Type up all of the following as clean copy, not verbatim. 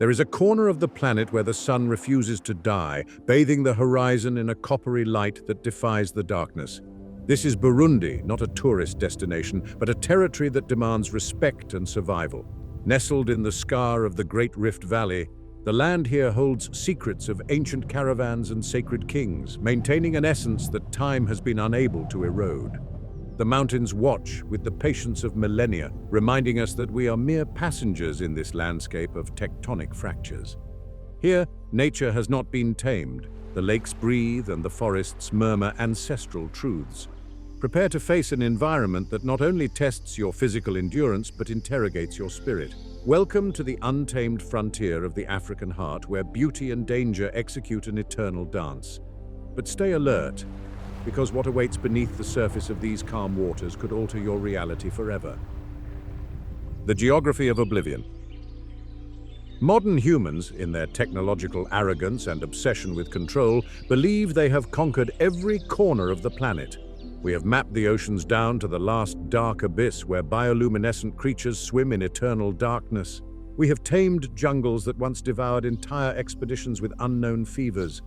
There is a corner of the planet where the sun refuses to die, bathing the horizon in a coppery light that defies the darkness. This is Burundi, not a tourist destination, but a territory that demands respect and survival. Nestled in the scar of the Great Rift Valley, the land here holds secrets of ancient caravans and sacred kings, maintaining an essence that time has been unable to erode. The mountains watch with the patience of millennia, reminding us that we are mere passengers in this landscape of tectonic fractures. Here, nature has not been tamed. The lakes breathe and the forests murmur ancestral truths. Prepare to face an environment that not only tests your physical endurance but interrogates your spirit. Welcome to the untamed frontier of the African heart, where beauty and danger execute an eternal dance. But stay alert, because what awaits beneath the surface of these calm waters could alter your reality forever. The geography of oblivion. Modern humans, in their technological arrogance and obsession with control, believe they have conquered every corner of the planet. We have mapped the oceans down to the last dark abyss where bioluminescent creatures swim in eternal darkness. We have tamed jungles that once devoured entire expeditions with unknown fevers.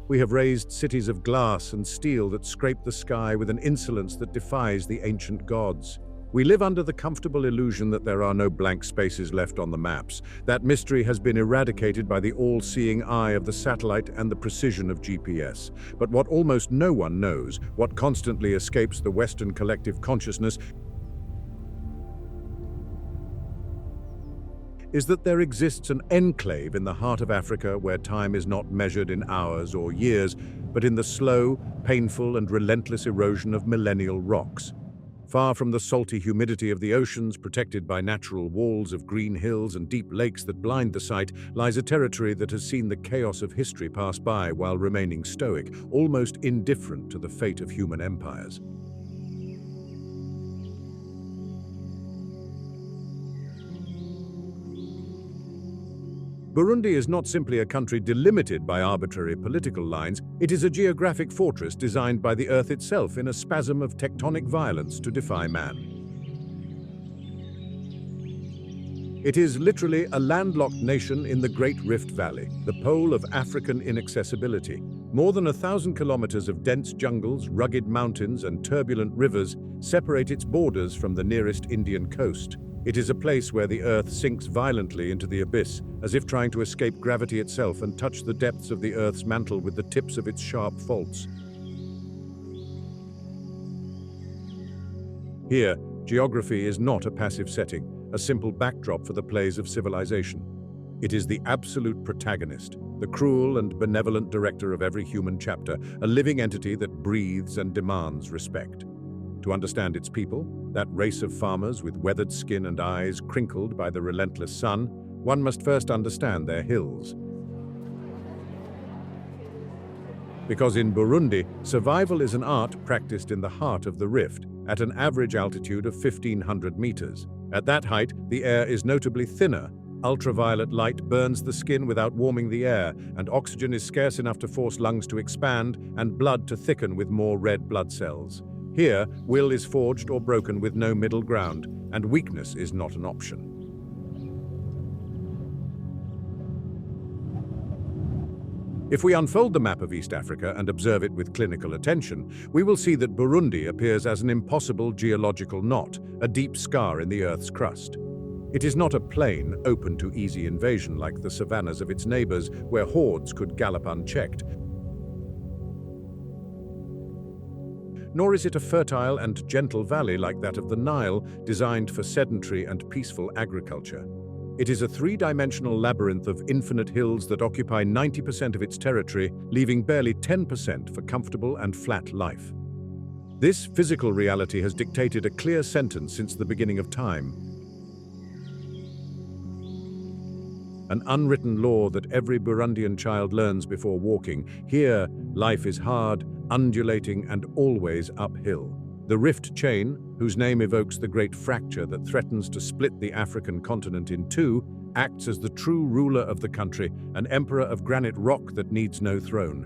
We have raised cities of glass and steel that scrape the sky with an insolence that defies the ancient gods. We live under the comfortable illusion that there are no blank spaces left on the maps. That mystery has been eradicated by the all-seeing eye of the satellite and the precision of GPS. But what almost no one knows, what constantly escapes the Western collective consciousness, is that there exists an enclave in the heart of Africa where time is not measured in hours or years, but in the slow, painful, and relentless erosion of millennial rocks. Far from the salty humidity of the oceans, protected by natural walls of green hills and deep lakes that blind the sight, lies a territory that has seen the chaos of history pass by while remaining stoic, almost indifferent to the fate of human empires. Burundi is not simply a country delimited by arbitrary political lines, it is a geographic fortress designed by the Earth itself in a spasm of tectonic violence to defy man. It is literally a landlocked nation in the Great Rift Valley, the pole of African inaccessibility. More than 1,000 kilometers of dense jungles, rugged mountains, and turbulent rivers separate its borders from the nearest Indian coast. It is a place where the Earth sinks violently into the abyss, as if trying to escape gravity itself and touch the depths of the Earth's mantle with the tips of its sharp faults. Here, geography is not a passive setting, a simple backdrop for the plays of civilization. It is the absolute protagonist, the cruel and benevolent director of every human chapter, a living entity that breathes and demands respect. To understand its people, that race of farmers with weathered skin and eyes crinkled by the relentless sun, one must first understand their hills. Because in Burundi, survival is an art practiced in the heart of the rift, at an average altitude of 1,500 meters. At that height, the air is notably thinner. Ultraviolet light burns the skin without warming the air, and oxygen is scarce enough to force lungs to expand and blood to thicken with more red blood cells. Here, will is forged or broken with no middle ground, and weakness is not an option. If we unfold the map of East Africa and observe it with clinical attention, we will see that Burundi appears as an impossible geological knot, a deep scar in the Earth's crust. It is not a plain, open to easy invasion like the savannas of its neighbors, where hordes could gallop unchecked. Nor is it a fertile and gentle valley like that of the Nile, designed for sedentary and peaceful agriculture. It is a three-dimensional labyrinth of infinite hills that occupy 90% of its territory, leaving barely 10% for comfortable and flat life. This physical reality has dictated a clear sentence since the beginning of time. An unwritten law that every Burundian child learns before walking. Here, life is hard, undulating, and always uphill. The rift chain, whose name evokes the great fracture that threatens to split the African continent in two, acts as the true ruler of the country, an emperor of granite rock that needs no throne.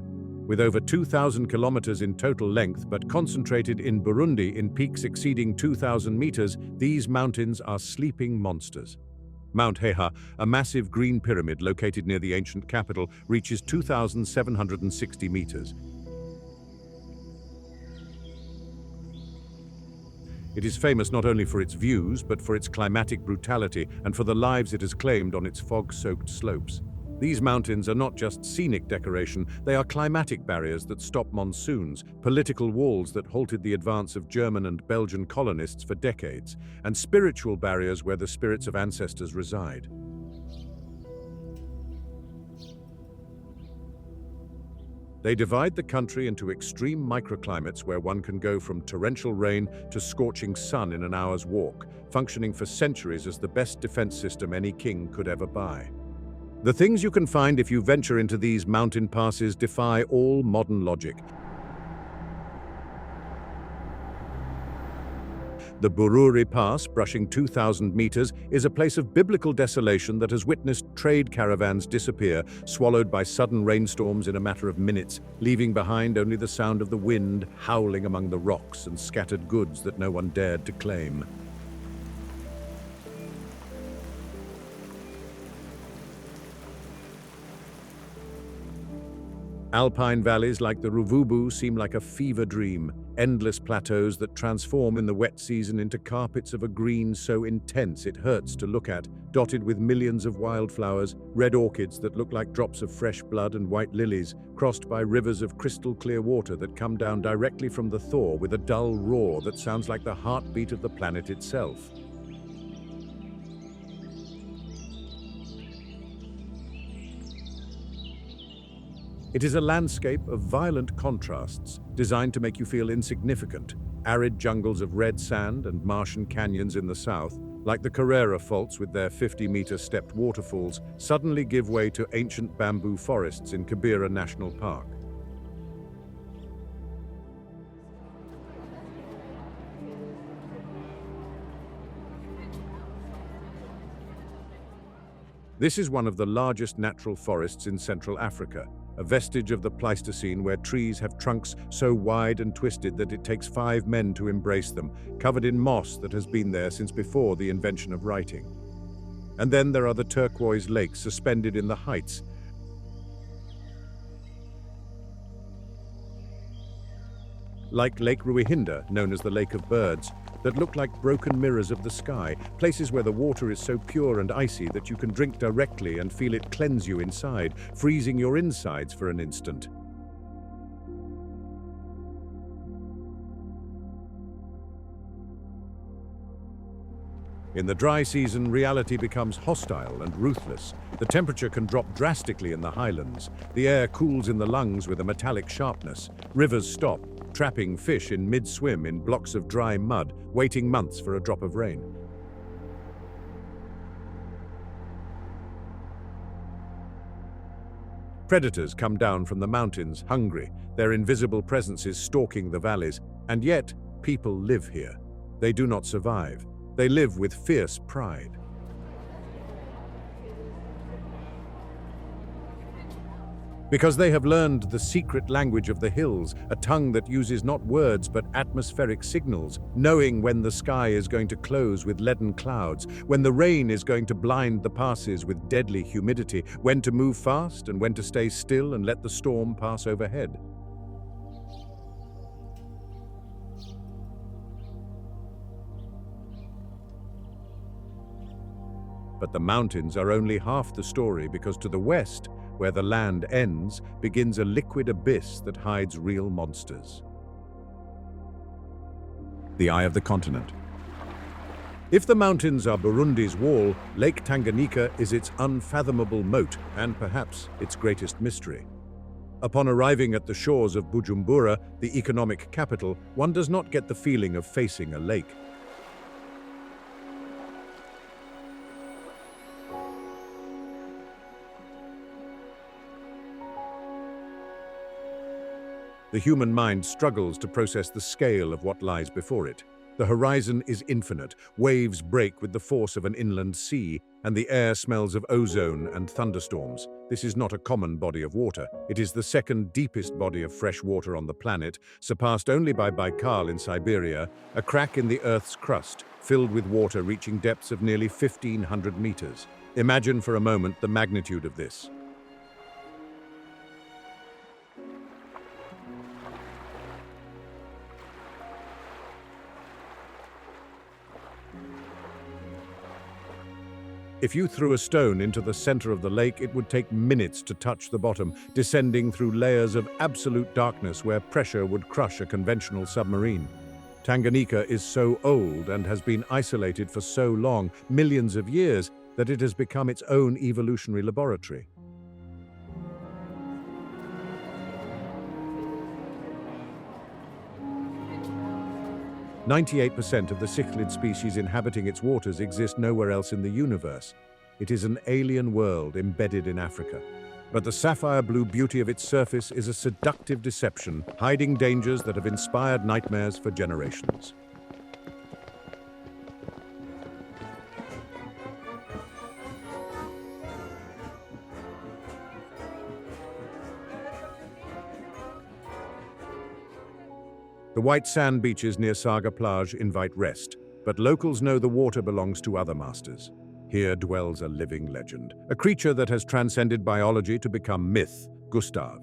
With over 2,000 kilometers in total length, but concentrated in Burundi in peaks exceeding 2,000 meters, these mountains are sleeping monsters. Mount Heha, a massive green pyramid located near the ancient capital, reaches 2,760 meters. It is famous not only for its views, but for its climatic brutality and for the lives it has claimed on its fog-soaked slopes. These mountains are not just scenic decoration, they are climatic barriers that stop monsoons, political walls that halted the advance of German and Belgian colonists for decades, and spiritual barriers where the spirits of ancestors reside. They divide the country into extreme microclimates where one can go from torrential rain to scorching sun in an hour's walk, functioning for centuries as the best defense system any king could ever buy. The things you can find if you venture into these mountain passes defy all modern logic. The Bururi Pass, brushing 2,000 meters, is a place of biblical desolation that has witnessed trade caravans disappear, swallowed by sudden rainstorms in a matter of minutes, leaving behind only the sound of the wind howling among the rocks and scattered goods that no one dared to claim. Alpine valleys like the Ruvubu seem like a fever dream, endless plateaus that transform in the wet season into carpets of a green so intense it hurts to look at, dotted with millions of wildflowers, red orchids that look like drops of fresh blood and white lilies, crossed by rivers of crystal clear water that come down directly from the thaw with a dull roar that sounds like the heartbeat of the planet itself. It is a landscape of violent contrasts, designed to make you feel insignificant. Arid jungles of red sand and Martian canyons in the south, like the Carrera Faults with their 50-meter stepped waterfalls, suddenly give way to ancient bamboo forests in Kibera National Park. This is one of the largest natural forests in Central Africa, a vestige of the Pleistocene where trees have trunks so wide and twisted that it takes 5 men to embrace them, covered in moss that has been there since before the invention of writing. And then there are the turquoise lakes suspended in the heights, like Lake Ruihinda, known as the Lake of Birds, that look like broken mirrors of the sky, places where the water is so pure and icy that you can drink directly and feel it cleanse you inside, freezing your insides for an instant. In the dry season, reality becomes hostile and ruthless. The temperature can drop drastically in the highlands. The air cools in the lungs with a metallic sharpness. Rivers stop, trapping fish in mid-swim in blocks of dry mud, waiting months for a drop of rain. Predators come down from the mountains, hungry, their invisible presences stalking the valleys, and yet people live here. They do not survive. They live with fierce pride. Because they have learned the secret language of the hills, a tongue that uses not words but atmospheric signals, knowing when the sky is going to close with leaden clouds, when the rain is going to blind the passes with deadly humidity, when to move fast and when to stay still and let the storm pass overhead. But the mountains are only half the story, because to the west, where the land ends, begins a liquid abyss that hides real monsters. The eye of the continent. If the mountains are Burundi's wall, Lake Tanganyika is its unfathomable moat and perhaps its greatest mystery. Upon arriving at the shores of Bujumbura, the economic capital, one does not get the feeling of facing a lake. The human mind struggles to process the scale of what lies before it. The horizon is infinite, waves break with the force of an inland sea, and the air smells of ozone and thunderstorms. This is not a common body of water. It is the second deepest body of fresh water on the planet, surpassed only by Baikal in Siberia, a crack in the Earth's crust, filled with water reaching depths of nearly 1,500 meters. Imagine for a moment the magnitude of this. If you threw a stone into the center of the lake, it would take minutes to touch the bottom, descending through layers of absolute darkness where pressure would crush a conventional submarine. Tanganyika is so old and has been isolated for so long, millions of years, that it has become its own evolutionary laboratory. 98% of the cichlid species inhabiting its waters exist nowhere else in the universe. It is an alien world embedded in Africa. But the sapphire blue beauty of its surface is a seductive deception, hiding dangers that have inspired nightmares for generations. The white sand beaches near Saga Plage invite rest, but locals know the water belongs to other masters. Here dwells a living legend, a creature that has transcended biology to become myth, Gustav.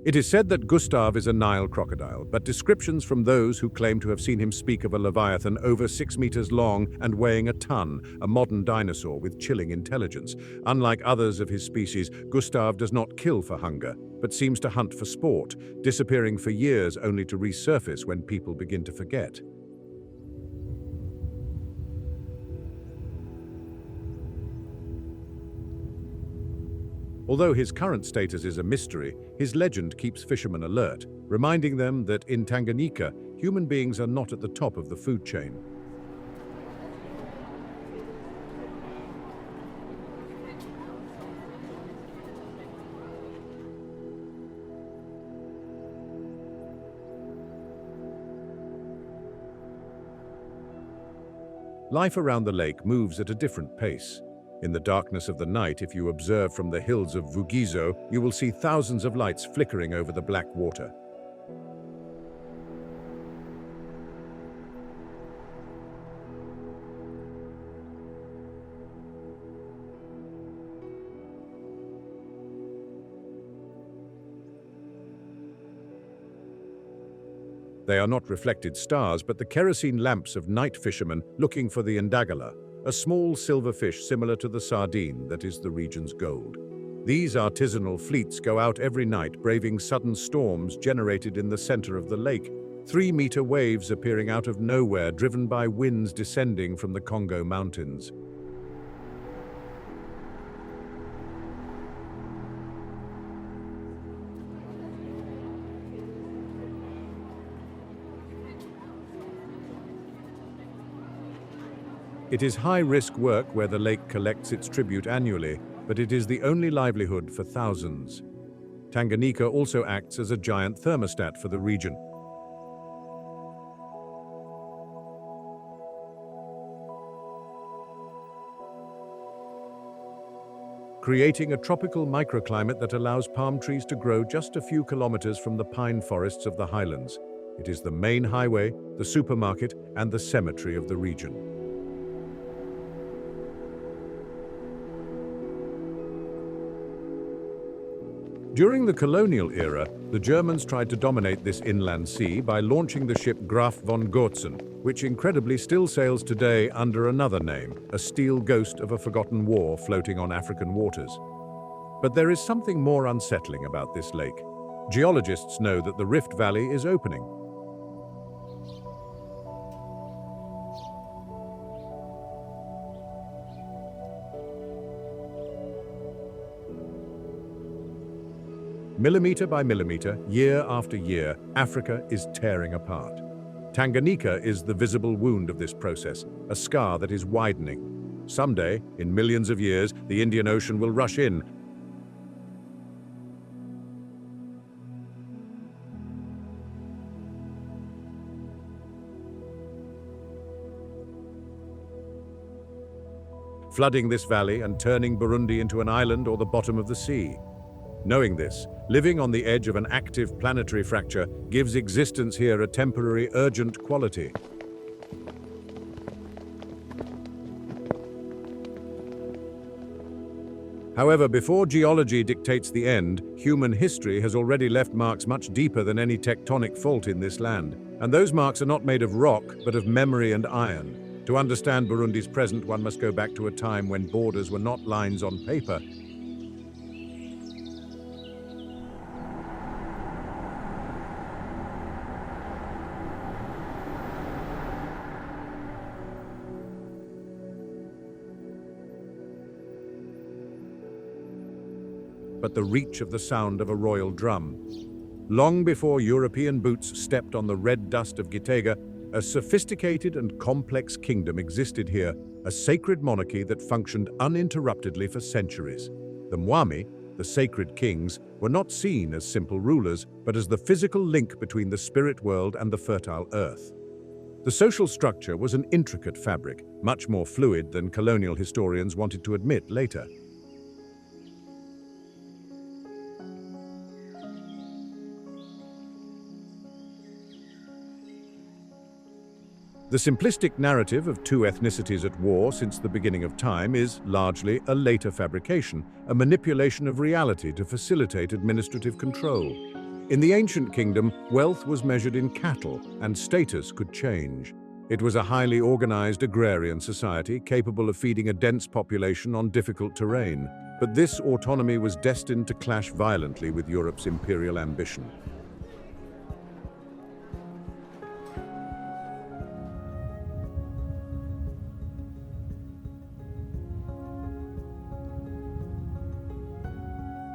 It is said that Gustav is a Nile crocodile, but descriptions from those who claim to have seen him speak of a leviathan over 6 meters long and weighing a ton, a modern dinosaur with chilling intelligence. Unlike others of his species, Gustav does not kill for hunger, but seems to hunt for sport, disappearing for years only to resurface when people begin to forget. Although his current status is a mystery, his legend keeps fishermen alert, reminding them that in Tanganyika, human beings are not at the top of the food chain. Life around the lake moves at a different pace. In the darkness of the night, if you observe from the hills of Vugizo, you will see thousands of lights flickering over the black water. They are not reflected stars, but the kerosene lamps of night fishermen looking for the ndagala, a small silver fish similar to the sardine that is the region's gold. These artisanal fleets go out every night, braving sudden storms generated in the center of the lake, 3-meter waves appearing out of nowhere, driven by winds descending from the Congo mountains. It is high-risk work where the lake collects its tribute annually, but it is the only livelihood for thousands. Tanganyika also acts as a giant thermostat for the region. Creating a tropical microclimate that allows palm trees to grow just a few kilometers from the pine forests of the highlands. It is the main highway, the supermarket, and the cemetery of the region. During the colonial era, the Germans tried to dominate this inland sea by launching the ship Graf von Goertzen, which incredibly still sails today under another name, a steel ghost of a forgotten war floating on African waters. But there is something more unsettling about this lake. Geologists know that the Rift Valley is opening. Millimeter by millimeter, year after year, Africa is tearing apart. Tanganyika is the visible wound of this process, a scar that is widening. Someday, in millions of years, the Indian Ocean will rush in, flooding this valley and turning Burundi into an island or the bottom of the sea. Knowing this, living on the edge of an active planetary fracture gives existence here a temporary, urgent quality. However, before geology dictates the end, human history has already left marks much deeper than any tectonic fault in this land. And those marks are not made of rock, but of memory and iron. To understand Burundi's present, one must go back to a time when borders were not lines on paper. But the reach of the sound of a royal drum. Long before European boots stepped on the red dust of Gitega, a sophisticated and complex kingdom existed here, a sacred monarchy that functioned uninterruptedly for centuries. The Mwami, the sacred kings, were not seen as simple rulers, but as the physical link between the spirit world and the fertile earth. The social structure was an intricate fabric, much more fluid than colonial historians wanted to admit later. The simplistic narrative of two ethnicities at war since the beginning of time is largely a later fabrication, a manipulation of reality to facilitate administrative control. In the ancient kingdom, wealth was measured in cattle, and status could change. It was a highly organized agrarian society capable of feeding a dense population on difficult terrain. But this autonomy was destined to clash violently with Europe's imperial ambition.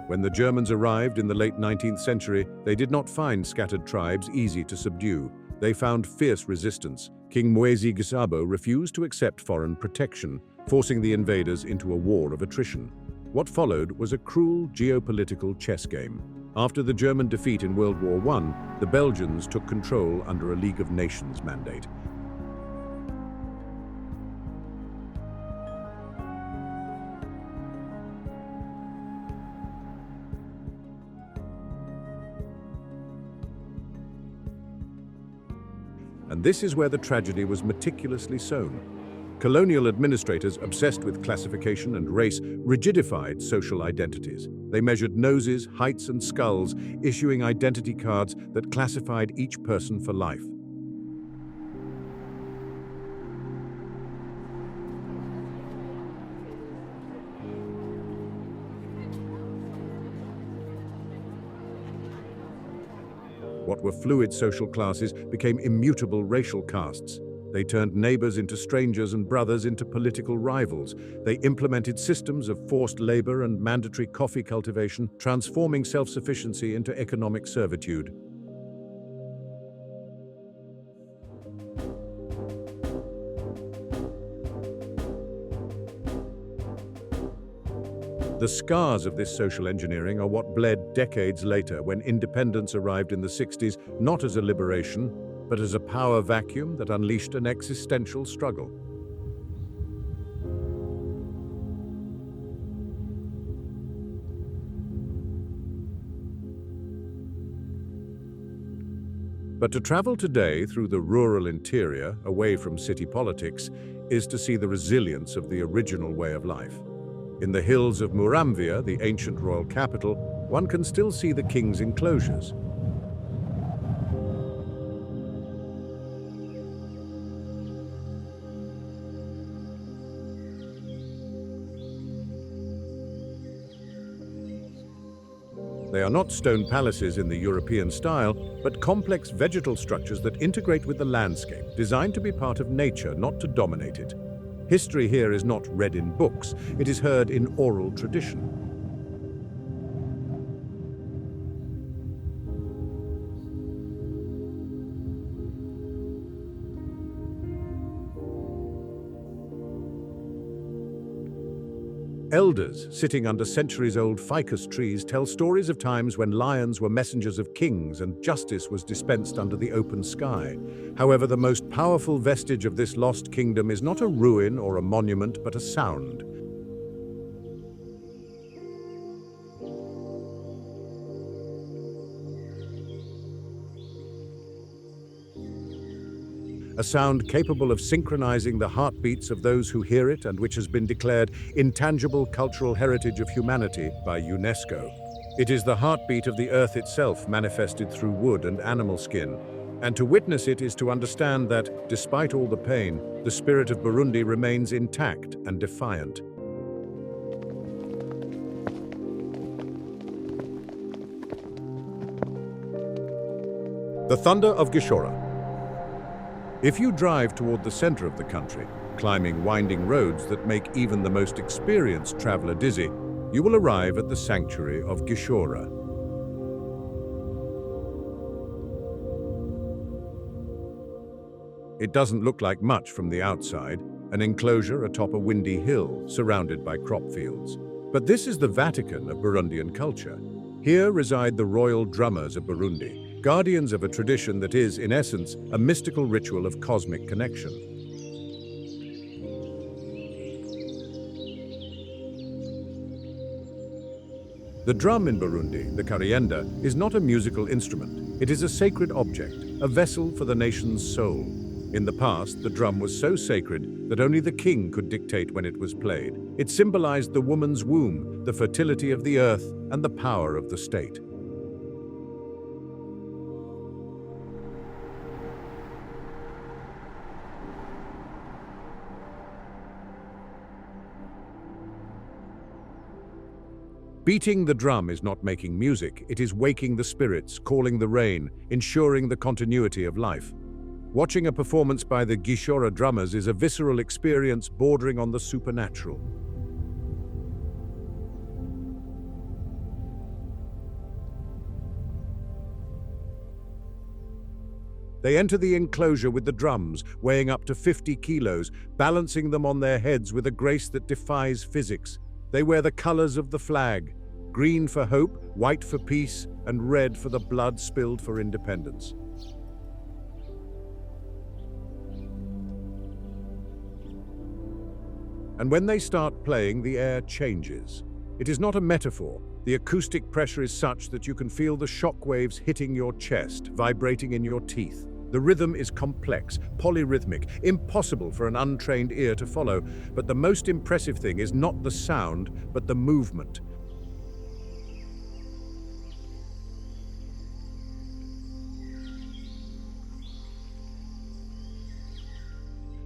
When the Germans arrived in the late 19th century, they did not find scattered tribes easy to subdue. They found fierce resistance. King Mwezi Gisabo refused to accept foreign protection, forcing the invaders into a war of attrition. What followed was a cruel geopolitical chess game. After the German defeat in World War I, the Belgians took control under a League of Nations mandate. And this is where the tragedy was meticulously sown. Colonial administrators obsessed with classification and race rigidified social identities. They measured noses, heights, and skulls, issuing identity cards that classified each person for life. What were fluid social classes became immutable racial castes. They turned neighbors into strangers and brothers into political rivals. They implemented systems of forced labor and mandatory coffee cultivation, transforming self-sufficiency into economic servitude. The scars of this social engineering are what bled decades later when independence arrived in the 60s, not as a liberation, but as a power vacuum that unleashed an existential struggle. But to travel today through the rural interior, away from city politics, is to see the resilience of the original way of life. In the hills of Muramvya, the ancient royal capital, one can still see the king's enclosures. They are not stone palaces in the European style, but complex vegetal structures that integrate with the landscape, designed to be part of nature, not to dominate it. History here is not read in books, it is heard in oral tradition. Elders, sitting under centuries-old ficus trees, tell stories of times when lions were messengers of kings and justice was dispensed under the open sky. However, the most powerful vestige of this lost kingdom is not a ruin or a monument, but a sound. A sound capable of synchronizing the heartbeats of those who hear it and which has been declared intangible cultural heritage of humanity by UNESCO. It is the heartbeat of the earth itself manifested through wood and animal skin. And to witness it is to understand that, despite all the pain, the spirit of Burundi remains intact and defiant. The thunder of Gishora. If you drive toward the center of the country, climbing winding roads that make even the most experienced traveler dizzy, you will arrive at the sanctuary of Gishora. It doesn't look like much from the outside, an enclosure atop a windy hill surrounded by crop fields. But this is the Vatican of Burundian culture. Here reside the royal drummers of Burundi, guardians of a tradition that is, in essence, a mystical ritual of cosmic connection. The drum in Burundi, the karienda, is not a musical instrument. It is a sacred object, a vessel for the nation's soul. In the past, the drum was so sacred that only the king could dictate when it was played. It symbolized the woman's womb, the fertility of the earth, and the power of the state. Beating the drum is not making music, it is waking the spirits, calling the rain, ensuring the continuity of life. Watching a performance by the Gishora drummers is a visceral experience bordering on the supernatural. They enter the enclosure with the drums, weighing up to 50 kilos, balancing them on their heads with a grace that defies physics. They wear the colors of the flag, green for hope, white for peace, and red for the blood spilled for independence. And when they start playing, the air changes. It is not a metaphor. The acoustic pressure is such that you can feel the shock waves hitting your chest, vibrating in your teeth. The rhythm is complex, polyrhythmic, impossible for an untrained ear to follow, but the most impressive thing is not the sound, but the movement.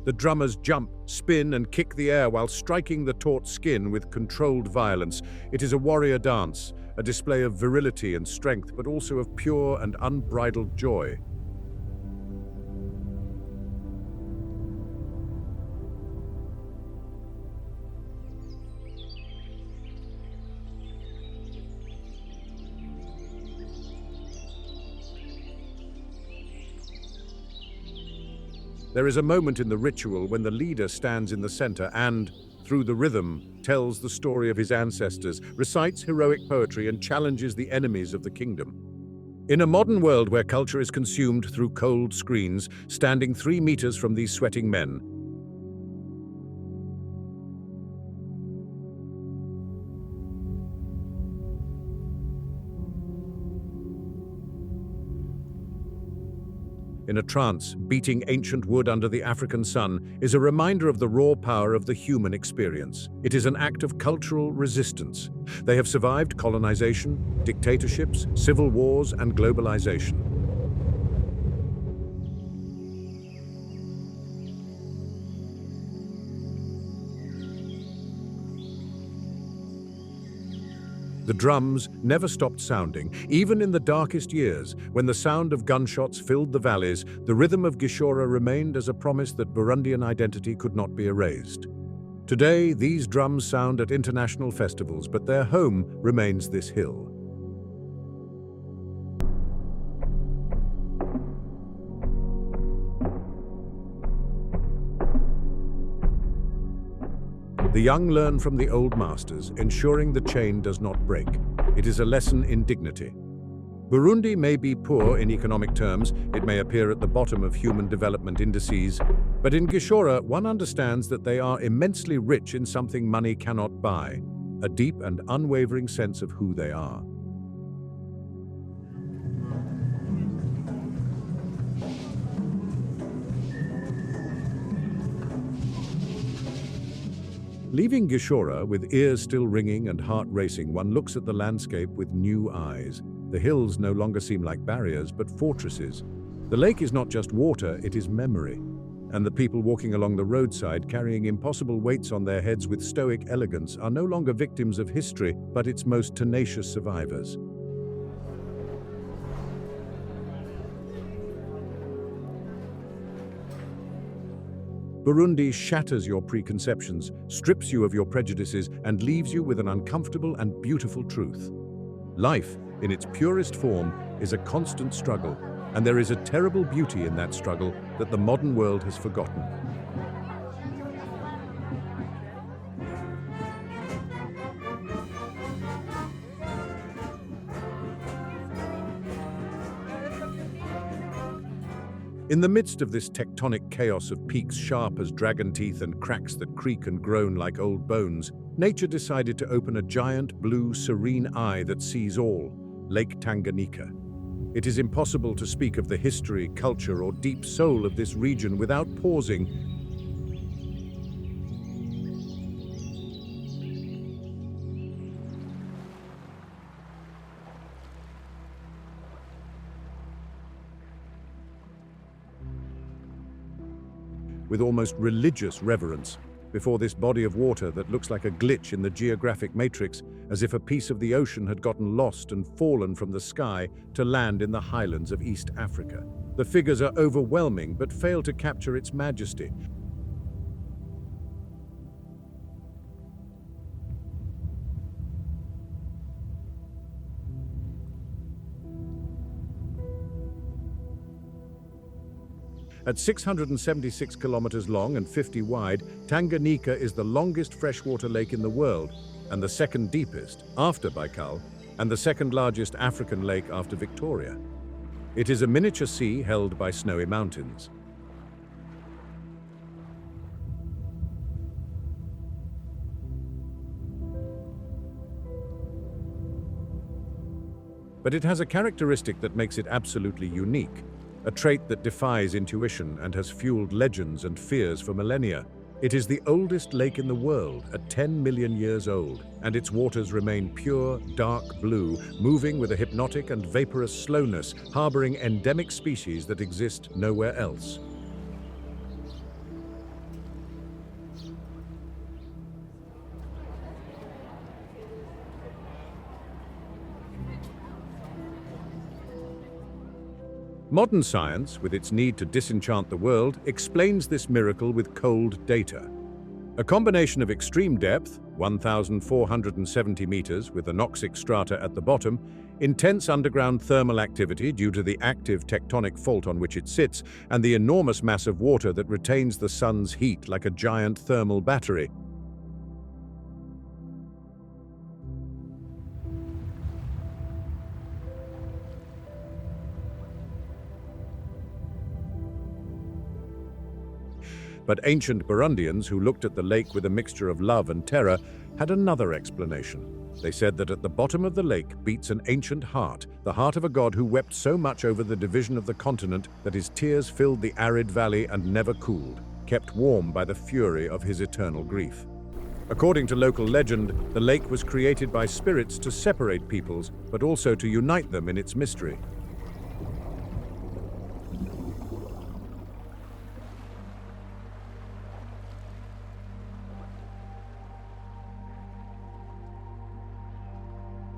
The drummers jump, spin, and kick the air while striking the taut skin with controlled violence. It is a warrior dance, a display of virility and strength, but also of pure and unbridled joy. There is a moment in the ritual when the leader stands in the center and, through the rhythm, tells the story of his ancestors, recites heroic poetry, and challenges the enemies of the kingdom. In a modern world where culture is consumed through cold screens, standing 3 meters from these sweating men, in a trance, beating ancient wood under the African sun, is a reminder of the raw power of the human experience. It is an act of cultural resistance. They have survived colonization, dictatorships, civil wars, and globalization. The drums never stopped sounding, even in the darkest years. When the sound of gunshots filled the valleys, the rhythm of Gishora remained as a promise that Burundian identity could not be erased. Today, these drums sound at international festivals, but their home remains this hill. The young learn from the old masters, ensuring the chain does not break. It is a lesson in dignity. Burundi may be poor in economic terms, it may appear at the bottom of human development indices, but in Gishora, one understands that they are immensely rich in something money cannot buy, a deep and unwavering sense of who they are. Leaving Gishora, with ears still ringing and heart racing, one looks at the landscape with new eyes. The hills no longer seem like barriers, but fortresses. The lake is not just water, it is memory. And the people walking along the roadside, carrying impossible weights on their heads with stoic elegance, are no longer victims of history, but its most tenacious survivors. Burundi shatters your preconceptions, strips you of your prejudices, and leaves you with an uncomfortable and beautiful truth. Life, in its purest form, is a constant struggle, and there is a terrible beauty in that struggle that the modern world has forgotten. In the midst of this tectonic chaos of peaks sharp as dragon teeth and cracks that creak and groan like old bones, nature decided to open a giant, blue, serene eye that sees all, Lake Tanganyika. It is impossible to speak of the history, culture, or deep soul of this region without pausing with almost religious reverence before this body of water that looks like a glitch in the geographic matrix, as if a piece of the ocean had gotten lost and fallen from the sky to land in the highlands of East Africa. The figures are overwhelming but fail to capture its majesty. At 676 kilometers long and 50 wide, Tanganyika is the longest freshwater lake in the world and the second deepest, after Baikal, and the second largest African lake after Victoria. It is a miniature sea held by snowy mountains. But it has a characteristic that makes it absolutely unique. A trait that defies intuition and has fueled legends and fears for millennia. It is the oldest lake in the world, at 10 million years old, and its waters remain pure, dark blue, moving with a hypnotic and vaporous slowness, harboring endemic species that exist nowhere else. Modern science, with its need to disenchant the world, explains this miracle with cold data. A combination of extreme depth, 1,470 meters with anoxic strata at the bottom, intense underground thermal activity due to the active tectonic fault on which it sits, and the enormous mass of water that retains the sun's heat like a giant thermal battery. But ancient Burundians who looked at the lake with a mixture of love and terror had another explanation. They said that at the bottom of the lake beats an ancient heart, the heart of a god who wept so much over the division of the continent that his tears filled the arid valley and never cooled, kept warm by the fury of his eternal grief. According to local legend, the lake was created by spirits to separate peoples, but also to unite them in its mystery.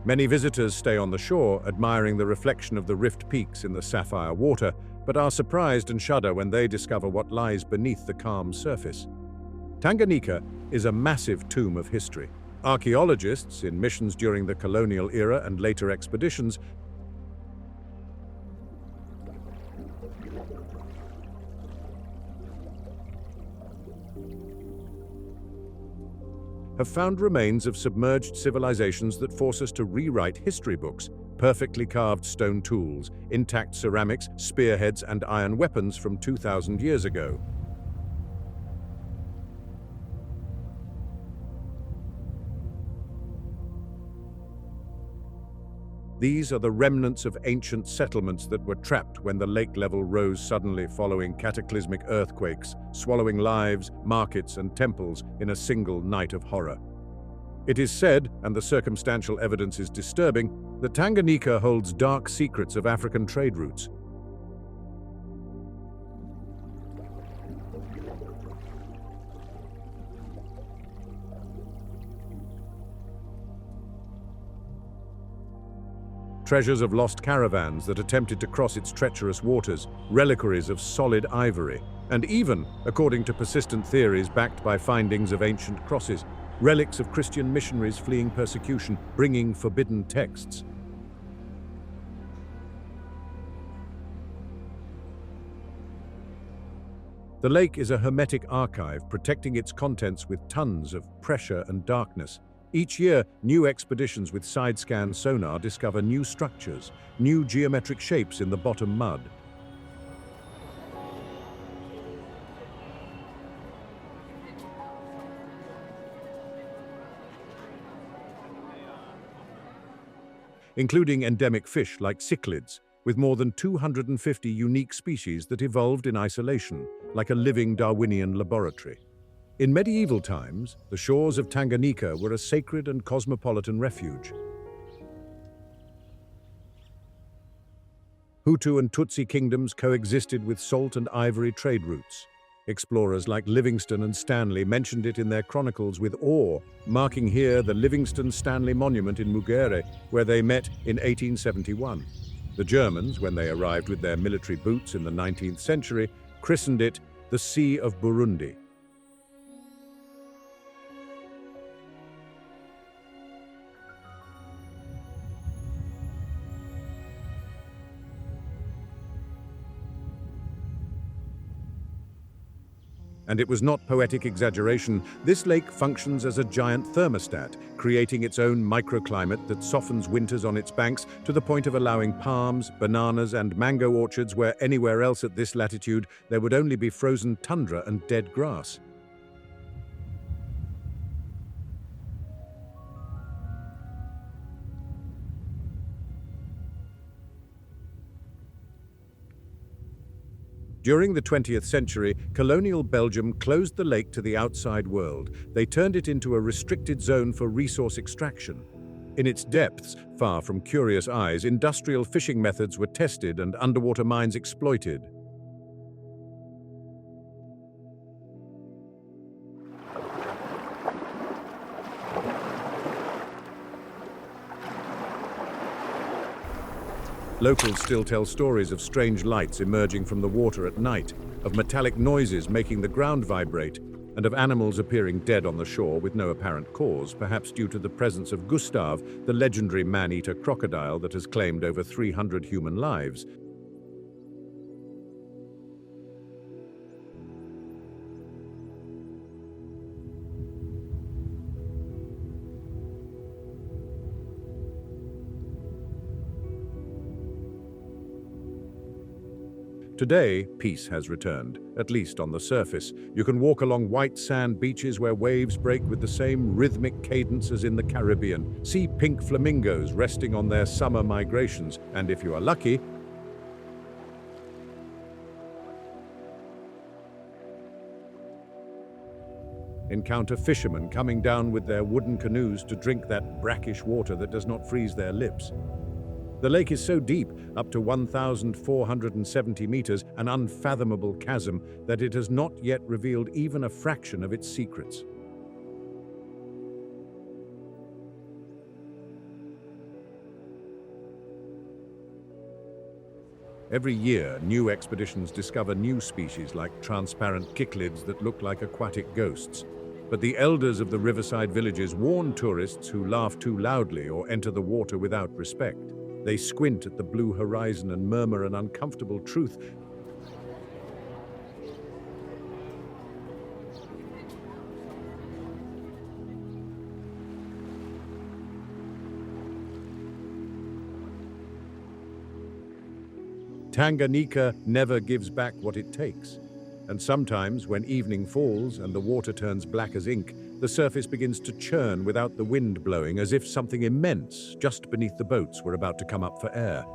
Many visitors stay on the shore, admiring the reflection of the rift peaks in the sapphire water, but are surprised and shudder when they discover what lies beneath the calm surface. Tanganyika is a massive tomb of history. Archaeologists, in missions during the colonial era and later expeditions, have found remains of submerged civilizations that force us to rewrite history books. Perfectly carved stone tools, intact ceramics, spearheads, and iron weapons from 2,000 years ago. These are the remnants of ancient settlements that were trapped when the lake level rose suddenly following cataclysmic earthquakes, swallowing lives, markets, and temples in a single night of horror. It is said, and the circumstantial evidence is disturbing, that Tanganyika holds dark secrets of African trade routes. Treasures of lost caravans that attempted to cross its treacherous waters, reliquaries of solid ivory, and even, according to persistent theories backed by findings of ancient crosses, relics of Christian missionaries fleeing persecution, bringing forbidden texts. The lake is a hermetic archive, protecting its contents with tons of pressure and darkness. Each year, new expeditions with side-scan sonar discover new structures, new geometric shapes in the bottom mud. Including endemic fish like cichlids, with more than 250 unique species that evolved in isolation, like a living Darwinian laboratory. In medieval times, the shores of Tanganyika were a sacred and cosmopolitan refuge. Hutu and Tutsi kingdoms coexisted with salt and ivory trade routes. Explorers like Livingstone and Stanley mentioned it in their chronicles with awe, marking here the Livingstone-Stanley Monument in Mugere, where they met in 1871. The Germans, when they arrived with their military boots in the 19th century, christened it the Sea of Burundi. And it was not poetic exaggeration. This lake functions as a giant thermostat, creating its own microclimate that softens winters on its banks to the point of allowing palms, bananas, and mango orchards where anywhere else at this latitude there would only be frozen tundra and dead grass. During the 20th century, colonial Belgium closed the lake to the outside world. They turned it into a restricted zone for resource extraction. In its depths, far from curious eyes, industrial fishing methods were tested and underwater mines exploited. Locals still tell stories of strange lights emerging from the water at night, of metallic noises making the ground vibrate, and of animals appearing dead on the shore with no apparent cause, perhaps due to the presence of Gustav, the legendary man-eater crocodile that has claimed over 300 human lives. Today, peace has returned, at least on the surface. You can walk along white sand beaches where waves break with the same rhythmic cadence as in the Caribbean. See pink flamingos resting on their summer migrations, and if you are lucky, encounter fishermen coming down with their wooden canoes to drink that brackish water that does not freeze their lips. The lake is so deep, up to 1,470 meters, an unfathomable chasm, that it has not yet revealed even a fraction of its secrets. Every year, new expeditions discover new species like transparent cichlids that look like aquatic ghosts. But the elders of the riverside villages warn tourists who laugh too loudly or enter the water without respect. They squint at the blue horizon and murmur an uncomfortable truth. Tanganyika never gives back what it takes. And sometimes, when evening falls and the water turns black as ink, the surface begins to churn without the wind blowing, as if something immense just beneath the boats were about to come up for air.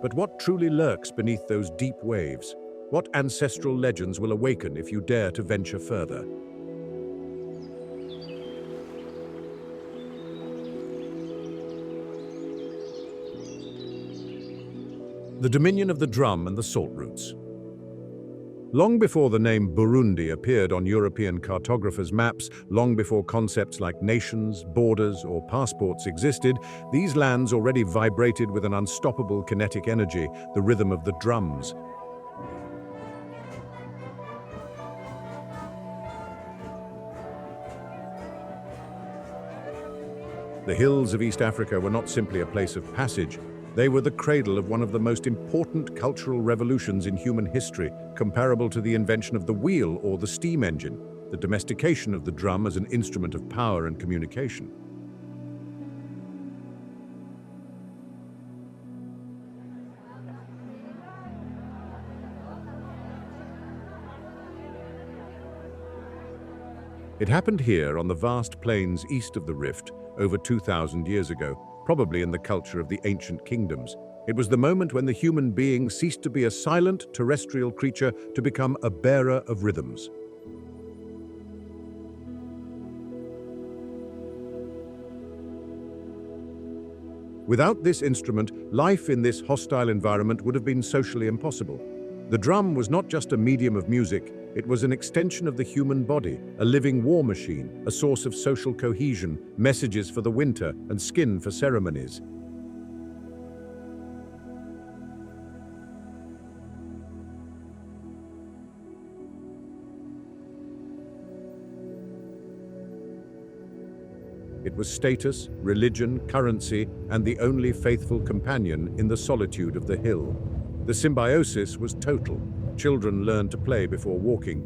But what truly lurks beneath those deep waves? What ancestral legends will awaken if you dare to venture further? The dominion of the drum and the salt roots. Long before the name Burundi appeared on European cartographers' maps, long before concepts like nations, borders, or passports existed, these lands already vibrated with an unstoppable kinetic energy, the rhythm of the drums. The hills of East Africa were not simply a place of passage. They were the cradle of one of the most important cultural revolutions in human history, comparable to the invention of the wheel or the steam engine, the domestication of the drum as an instrument of power and communication. It happened here on the vast plains east of the Rift over 2,000 years ago, probably in the culture of the ancient kingdoms. It was the moment when the human being ceased to be a silent terrestrial creature to become a bearer of rhythms. Without this instrument, life in this hostile environment would have been socially impossible. The drum was not just a medium of music, it was an extension of the human body, a living war machine, a source of social cohesion, messages for the winter, and skin for ceremonies. It was status, religion, currency, and the only faithful companion in the solitude of the hill. The symbiosis was total. Children learned to play before walking.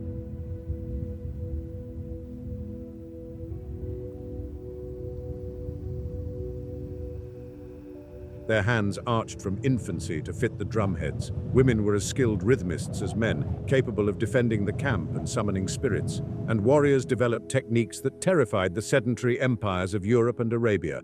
Their hands arched from infancy to fit the drumheads. Women were as skilled rhythmists as men, capable of defending the camp and summoning spirits. And warriors developed techniques that terrified the sedentary empires of Europe and Arabia.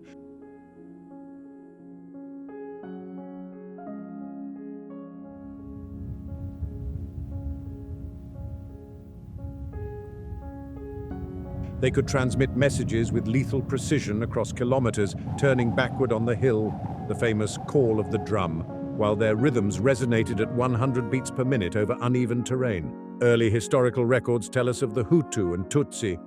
They could transmit messages with lethal precision across kilometers, turning backward on the hill, the famous call of the drum, while their rhythms resonated at 100 beats per minute over uneven terrain. Early historical records tell us of the Hutu and Tutsi.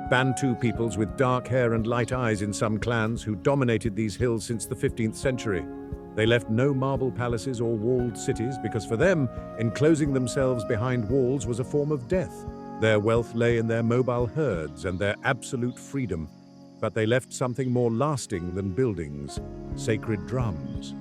Bantu peoples with dark hair and light eyes in some clans who dominated these hills since the 15th century. They left no marble palaces or walled cities because for them, enclosing themselves behind walls was a form of death. Their wealth lay in their mobile herds and their absolute freedom. But they left something more lasting than buildings: sacred drums.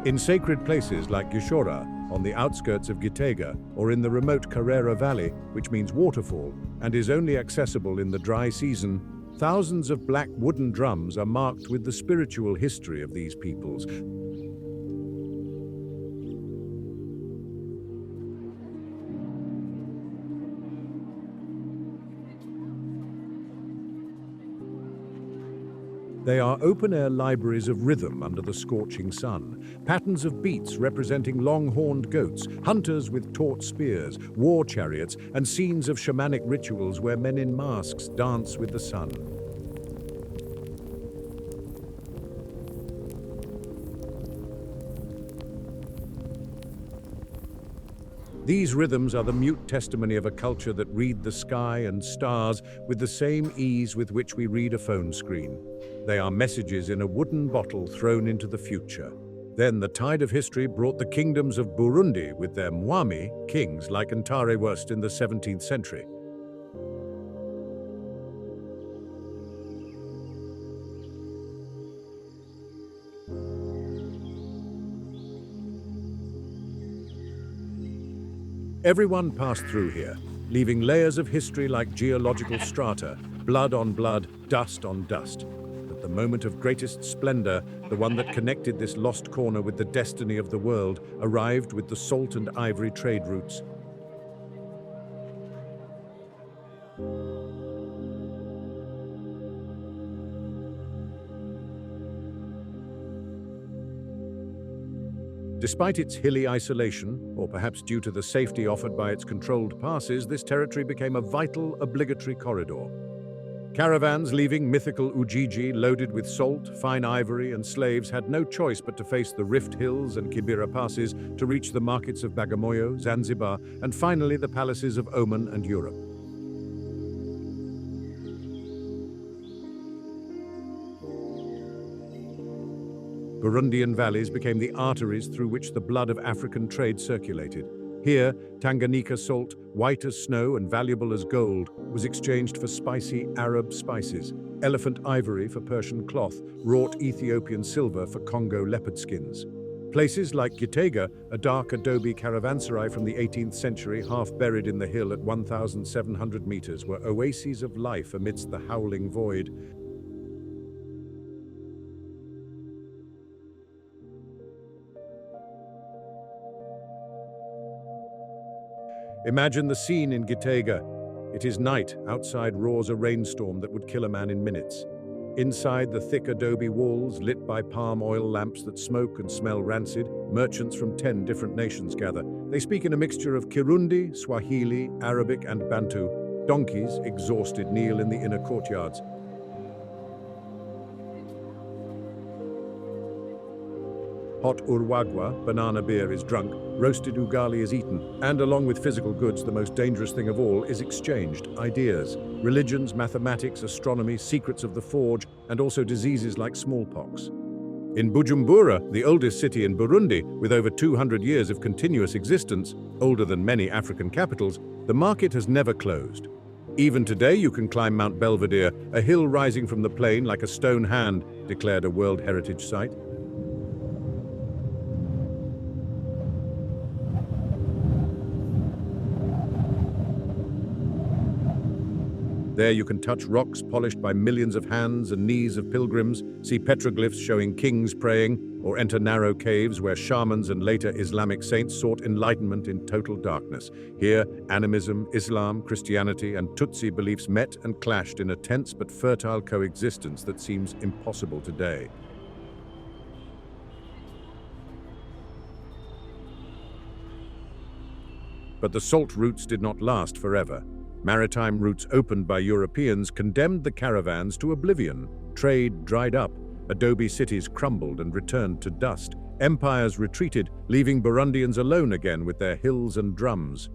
In sacred places like Gishora, on the outskirts of Gitega, or in the remote Carrera Valley, which means waterfall, and is only accessible in the dry season, thousands of black wooden drums are marked with the spiritual history of these peoples. They are open-air libraries of rhythm under the scorching sun, patterns of beats representing long-horned goats, hunters with taut spears, war chariots, and scenes of shamanic rituals where men in masks dance with the sun. These rhythms are the mute testimony of a culture that read the sky and stars with the same ease with which we read a phone screen. They are messages in a wooden bottle thrown into the future. Then the tide of history brought the kingdoms of Burundi with their Mwami kings like Ntare Wurst in the 17th century. Everyone passed through here, leaving layers of history like geological strata, blood on blood, dust on dust. But the moment of greatest splendor, the one that connected this lost corner with the destiny of the world, arrived with the salt and ivory trade routes. Despite its hilly isolation, or perhaps due to the safety offered by its controlled passes, this territory became a vital, obligatory corridor. Caravans leaving mythical Ujiji loaded with salt, fine ivory, and slaves had no choice but to face the Rift Hills and Kibera passes to reach the markets of Bagamoyo, Zanzibar, and finally the palaces of Oman and Europe. Burundian valleys became the arteries through which the blood of African trade circulated. Here, Tanganyika salt, white as snow and valuable as gold, was exchanged for spicy Arab spices, elephant ivory for Persian cloth, wrought Ethiopian silver for Congo leopard skins. Places like Gitega, a dark adobe caravanserai from the 18th century, half buried in the hill at 1,700 meters, were oases of life amidst the howling void. Imagine the scene in Gitega. It is night. Outside roars a rainstorm that would kill a man in minutes. Inside the thick adobe walls, lit by palm oil lamps that smoke and smell rancid, merchants from 10 different nations gather. They speak in a mixture of Kirundi, Swahili, Arabic, and Bantu. Donkeys, exhausted, kneel in the inner courtyards. Hot urwagwa, banana beer, is drunk, roasted ugali is eaten, and along with physical goods, the most dangerous thing of all is exchanged: ideas, religions, mathematics, astronomy, secrets of the forge, and also diseases like smallpox. In Bujumbura, the oldest city in Burundi, with over 200 years of continuous existence, older than many African capitals, the market has never closed. Even today you can climb Mount Belvedere, a hill rising from the plain like a stone hand, declared a World Heritage Site. There you can touch rocks polished by millions of hands and knees of pilgrims, see petroglyphs showing kings praying, or enter narrow caves where shamans and later Islamic saints sought enlightenment in total darkness. Here, animism, Islam, Christianity, and Tutsi beliefs met and clashed in a tense but fertile coexistence that seems impossible today. But the salt routes did not last forever. Maritime routes opened by Europeans condemned the caravans to oblivion. Trade dried up, adobe cities crumbled and returned to dust. Empires retreated, leaving Burundians alone again with their hills and drums.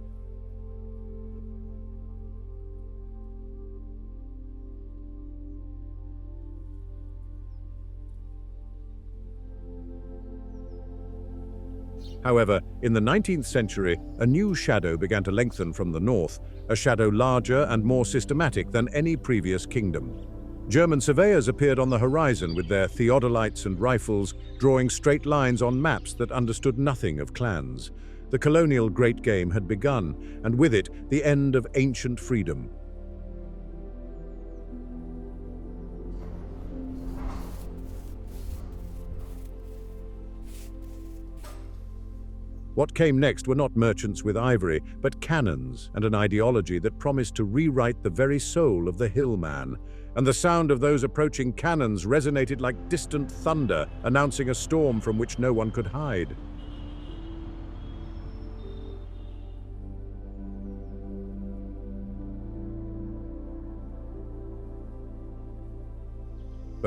However, in the 19th century, a new shadow began to lengthen from the north, a shadow larger and more systematic than any previous kingdom. German surveyors appeared on the horizon with their theodolites and rifles, drawing straight lines on maps that understood nothing of clans. The colonial great game had begun, and with it, the end of ancient freedom. What came next were not merchants with ivory, but cannons and an ideology that promised to rewrite the very soul of the hillman. And the sound of those approaching cannons resonated like distant thunder, announcing a storm from which no one could hide.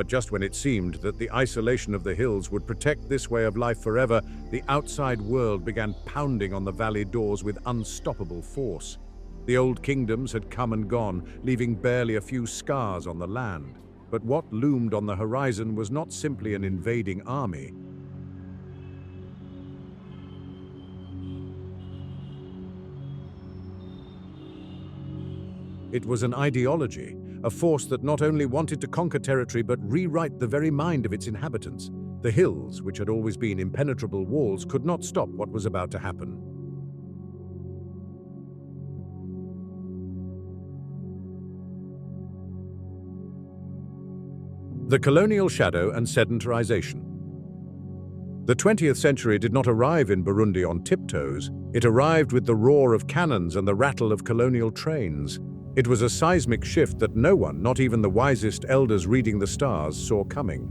But just when it seemed that the isolation of the hills would protect this way of life forever, the outside world began pounding on the valley doors with unstoppable force. The old kingdoms had come and gone, leaving barely a few scars on the land. But what loomed on the horizon was not simply an invading army. It was an ideology, a force that not only wanted to conquer territory but rewrite the very mind of its inhabitants. The hills, which had always been impenetrable walls, could not stop what was about to happen. The colonial shadow and sedentarization. The 20th century did not arrive in Burundi on tiptoes. It arrived with the roar of cannons and the rattle of colonial trains. It was a seismic shift that no one, not even the wisest elders reading the stars, saw coming.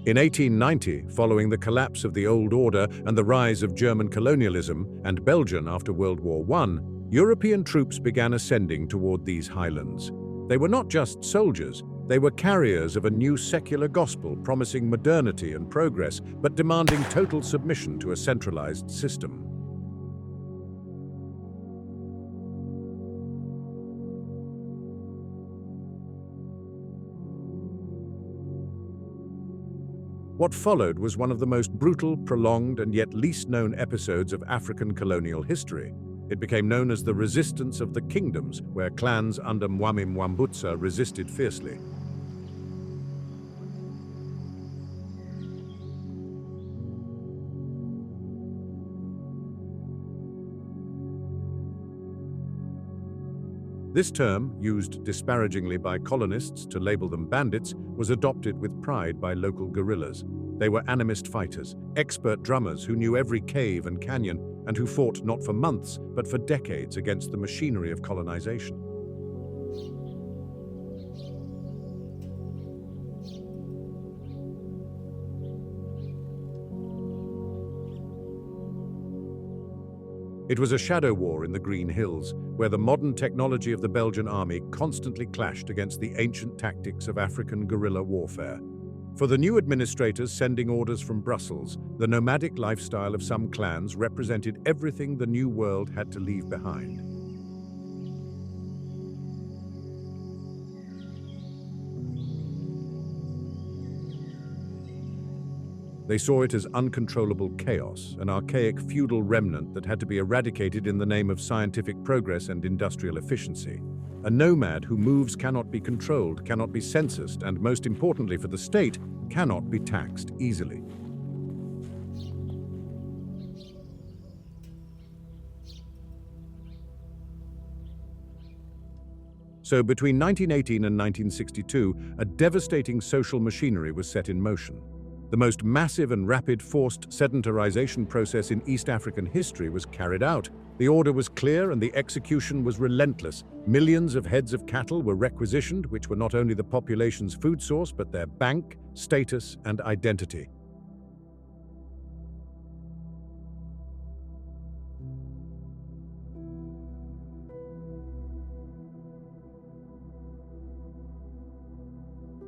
In 1890, following the collapse of the Old Order and the rise of German colonialism and Belgium after World War I, European troops began ascending toward these highlands. They were not just soldiers, they were carriers of a new secular gospel promising modernity and progress, but demanding total submission to a centralized system. What followed was one of the most brutal, prolonged, and yet least known episodes of African colonial history. It became known as the Resistance of the Kingdoms, where clans under Mwami Mwambutsa resisted fiercely. This term, used disparagingly by colonists to label them bandits, was adopted with pride by local guerrillas. They were animist fighters, expert drummers who knew every cave and canyon, and who fought not for months, but for decades against the machinery of colonization. It was a shadow war in the Green Hills, where the modern technology of the Belgian army constantly clashed against the ancient tactics of African guerrilla warfare. For the new administrators sending orders from Brussels, the nomadic lifestyle of some clans represented everything the New World had to leave behind. They saw it as uncontrollable chaos, an archaic feudal remnant that had to be eradicated in the name of scientific progress and industrial efficiency. A nomad who moves cannot be controlled, cannot be censused, and most importantly for the state, cannot be taxed easily. So between 1918 and 1962, a devastating social machinery was set in motion. The most massive and rapid forced sedentarization process in East African history was carried out. The order was clear and the execution was relentless. Millions of heads of cattle were requisitioned, which were not only the population's food source, but their bank, status, and identity.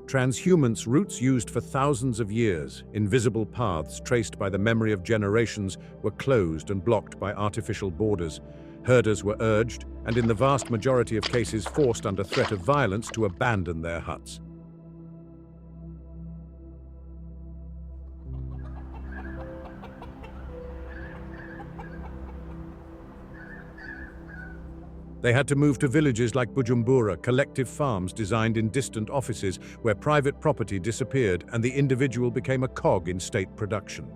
Transhumance routes used for thousands of years, invisible paths traced by the memory of generations, were closed and blocked by artificial borders. Herders were urged, and in the vast majority of cases forced under threat of violence, to abandon their huts. They had to move to villages like Bujumbura, collective farms designed in distant offices where private property disappeared and the individual became a cog in state production.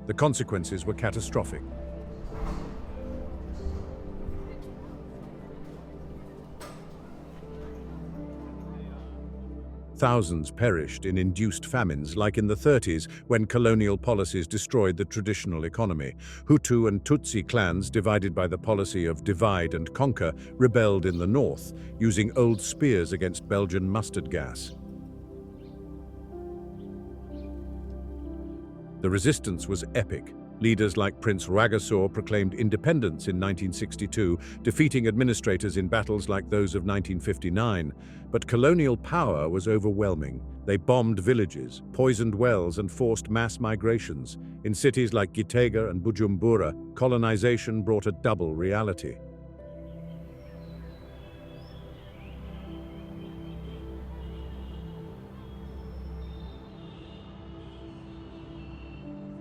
The consequences were catastrophic. Thousands perished in induced famines, like in the 30s, when colonial policies destroyed the traditional economy. Hutu and Tutsi clans, divided by the policy of divide and conquer, rebelled in the north, using old spears against Belgian mustard gas. The resistance was epic. Leaders like Prince Rwagasore proclaimed independence in 1962, defeating administrators in battles like those of 1959. But colonial power was overwhelming. They bombed villages, poisoned wells, and forced mass migrations. In cities like Gitega and Bujumbura, colonization brought a double reality.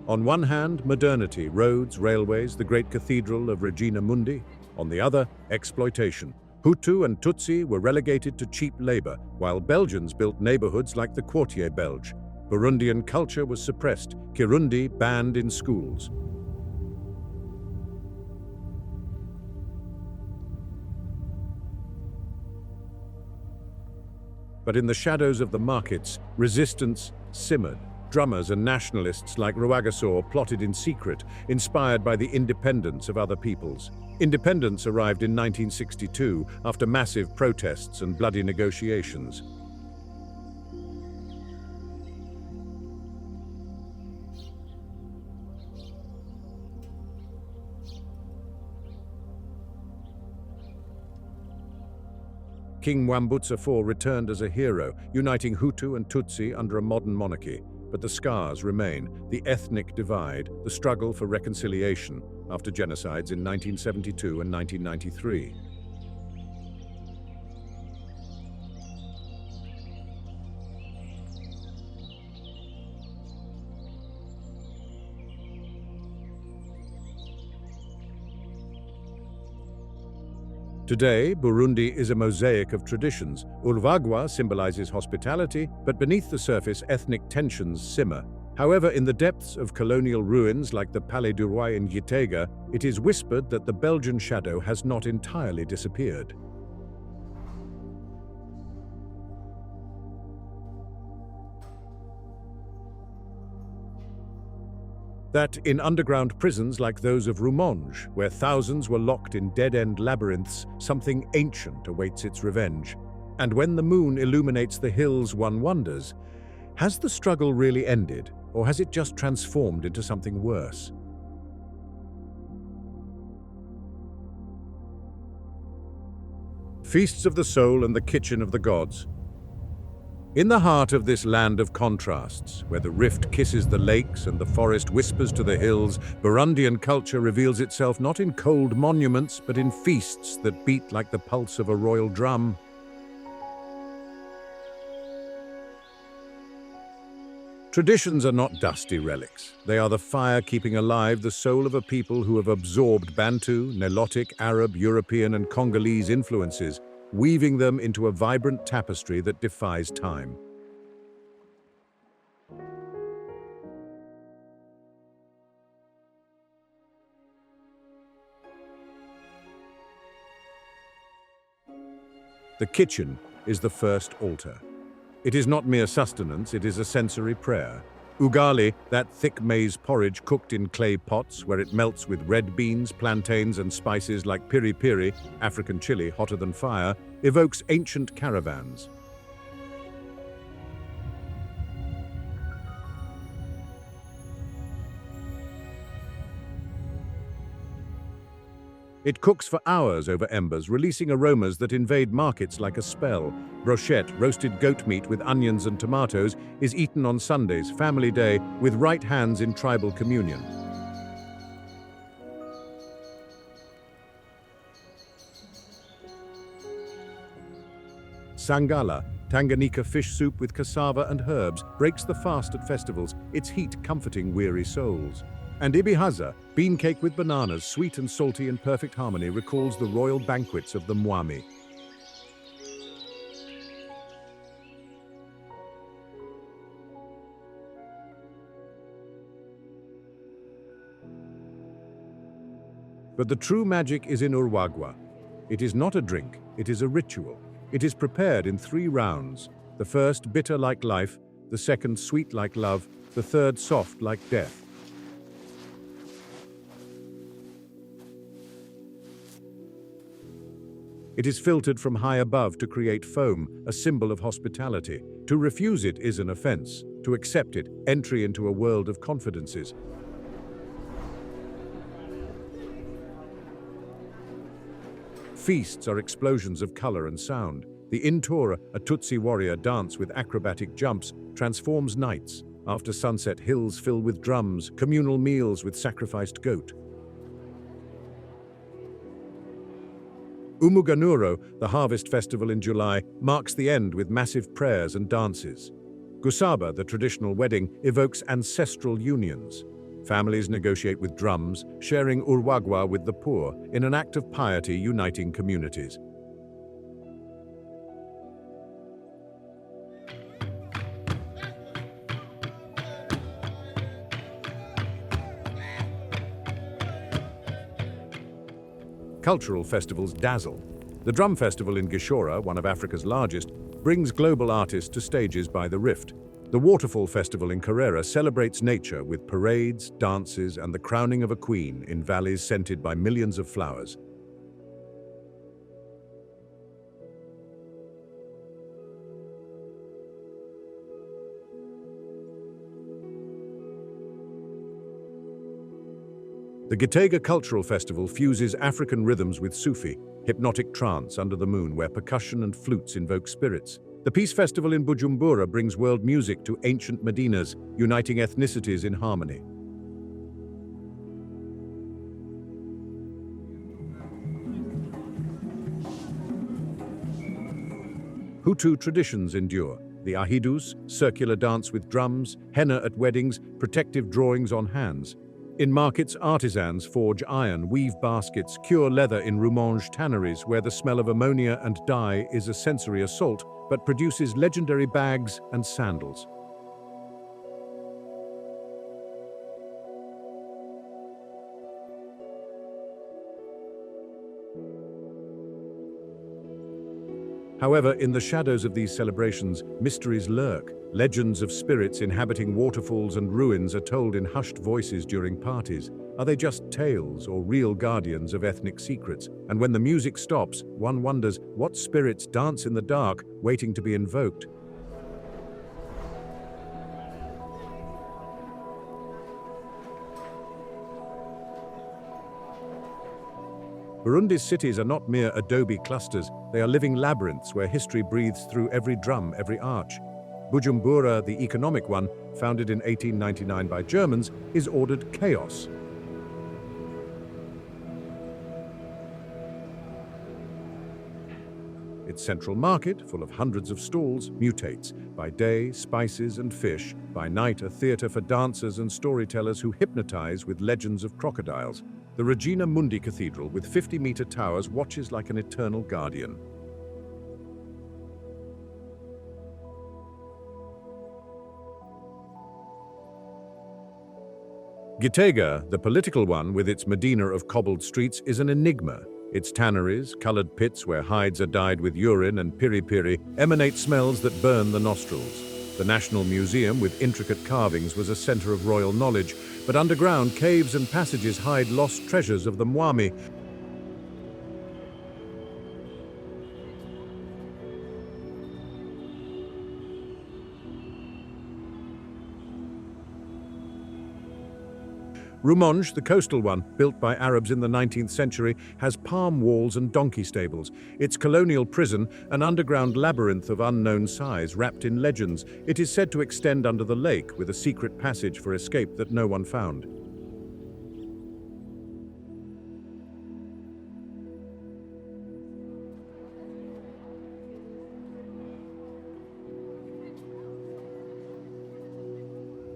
On one hand, modernity, roads, railways, the great cathedral of Regina Mundi. On the other, exploitation. Hutu and Tutsi were relegated to cheap labor, while Belgians built neighborhoods like the Quartier Belge. Burundian culture was suppressed, Kirundi banned in schools. But in the shadows of the markets, resistance simmered. Drummers and nationalists like Rwagasore plotted in secret, inspired by the independence of other peoples. Independence arrived in 1962 after massive protests and bloody negotiations. King Mwambutsa IV returned as a hero, uniting Hutu and Tutsi under a modern monarchy. But the scars remain, the ethnic divide, the struggle for reconciliation after genocides in 1972 and 1993. Today, Burundi is a mosaic of traditions. Urwagwa symbolizes hospitality, but beneath the surface, ethnic tensions simmer. However, in the depths of colonial ruins like the Palais du Roi in Gitega, it is whispered that the Belgian shadow has not entirely disappeared. That in underground prisons like those of Rumonge, where thousands were locked in dead-end labyrinths, something ancient awaits its revenge. And when the moon illuminates the hills, one wonders, has the struggle really ended, or has it just transformed into something worse? Feasts of the Soul and the Kitchen of the Gods. In the heart of this land of contrasts, where the rift kisses the lakes and the forest whispers to the hills, Burundian culture reveals itself not in cold monuments, but in feasts that beat like the pulse of a royal drum. Traditions are not dusty relics. They are the fire keeping alive the soul of a people who have absorbed Bantu, Nilotic, Arab, European, and Congolese influences, weaving them into a vibrant tapestry that defies time. The kitchen is the first altar. It is not mere sustenance, it is a sensory prayer. Ugali, that thick maize porridge cooked in clay pots where it melts with red beans, plantains, and spices like piri-piri, African chili hotter than fire, evokes ancient caravans. It cooks for hours over embers, releasing aromas that invade markets like a spell. Brochette, roasted goat meat with onions and tomatoes, is eaten on Sundays, family day, with right hands in tribal communion. Sangala, Tanganyika fish soup with cassava and herbs, breaks the fast at festivals, its heat comforting weary souls. And Ibihaza, bean cake with bananas, sweet and salty in perfect harmony, recalls the royal banquets of the Mwami. But the true magic is in Urwagwa. It is not a drink, it is a ritual. It is prepared in 3 rounds. The first bitter like life, the second sweet like love, the third soft like death. It is filtered from high above to create foam, a symbol of hospitality. To refuse it is an offense. To accept it, entry into a world of confidences. Feasts are explosions of color and sound. The Intora, a Tutsi warrior dance with acrobatic jumps, transforms nights. After sunset, hills fill with drums, communal meals with sacrificed goat. Umuganuro, the harvest festival in July, marks the end with massive prayers and dances. Gusaba, the traditional wedding, evokes ancestral unions. Families negotiate with drums, sharing urwagwa with the poor, in an act of piety uniting communities. Cultural festivals dazzle. The Drum Festival in Gishora, one of Africa's largest, brings global artists to stages by the Rift. The Waterfall Festival in Carrera celebrates nature with parades, dances, and the crowning of a queen in valleys scented by millions of flowers. The Gitega Cultural Festival fuses African rhythms with Sufi, hypnotic trance under the moon where percussion and flutes invoke spirits. The Peace Festival in Bujumbura brings world music to ancient Medinas, uniting ethnicities in harmony. Hutu traditions endure. The ahidus, circular dance with drums, henna at weddings, protective drawings on hands. In markets, artisans forge iron, weave baskets, cure leather in Rumonge tanneries where the smell of ammonia and dye is a sensory assault, but produces legendary bags and sandals. However, in the shadows of these celebrations, mysteries lurk. Legends of spirits inhabiting waterfalls and ruins are told in hushed voices during parties. Are they just tales or real guardians of ethnic secrets? And when the music stops, one wonders what spirits dance in the dark, waiting to be invoked. Burundi's cities are not mere adobe clusters, they are living labyrinths where history breathes through every drum, every arch. Bujumbura, the economic one, founded in 1899 by Germans, is ordered chaos. Its central market, full of hundreds of stalls, mutates. By day, spices and fish. By night, a theater for dancers and storytellers who hypnotize with legends of crocodiles. The Regina Mundi Cathedral, with 50-meter towers, watches like an eternal guardian. Gitega, the political one with its Medina of cobbled streets, is an enigma. Its tanneries, colored pits where hides are dyed with urine and piri-piri, emanate smells that burn the nostrils. The National Museum, with intricate carvings, was a center of royal knowledge, but underground caves and passages hide lost treasures of the Mwami. Rumonge, the coastal one, built by Arabs in the 19th century, has palm walls and donkey stables. Its colonial prison, an underground labyrinth of unknown size wrapped in legends, it is said to extend under the lake with a secret passage for escape that no one found.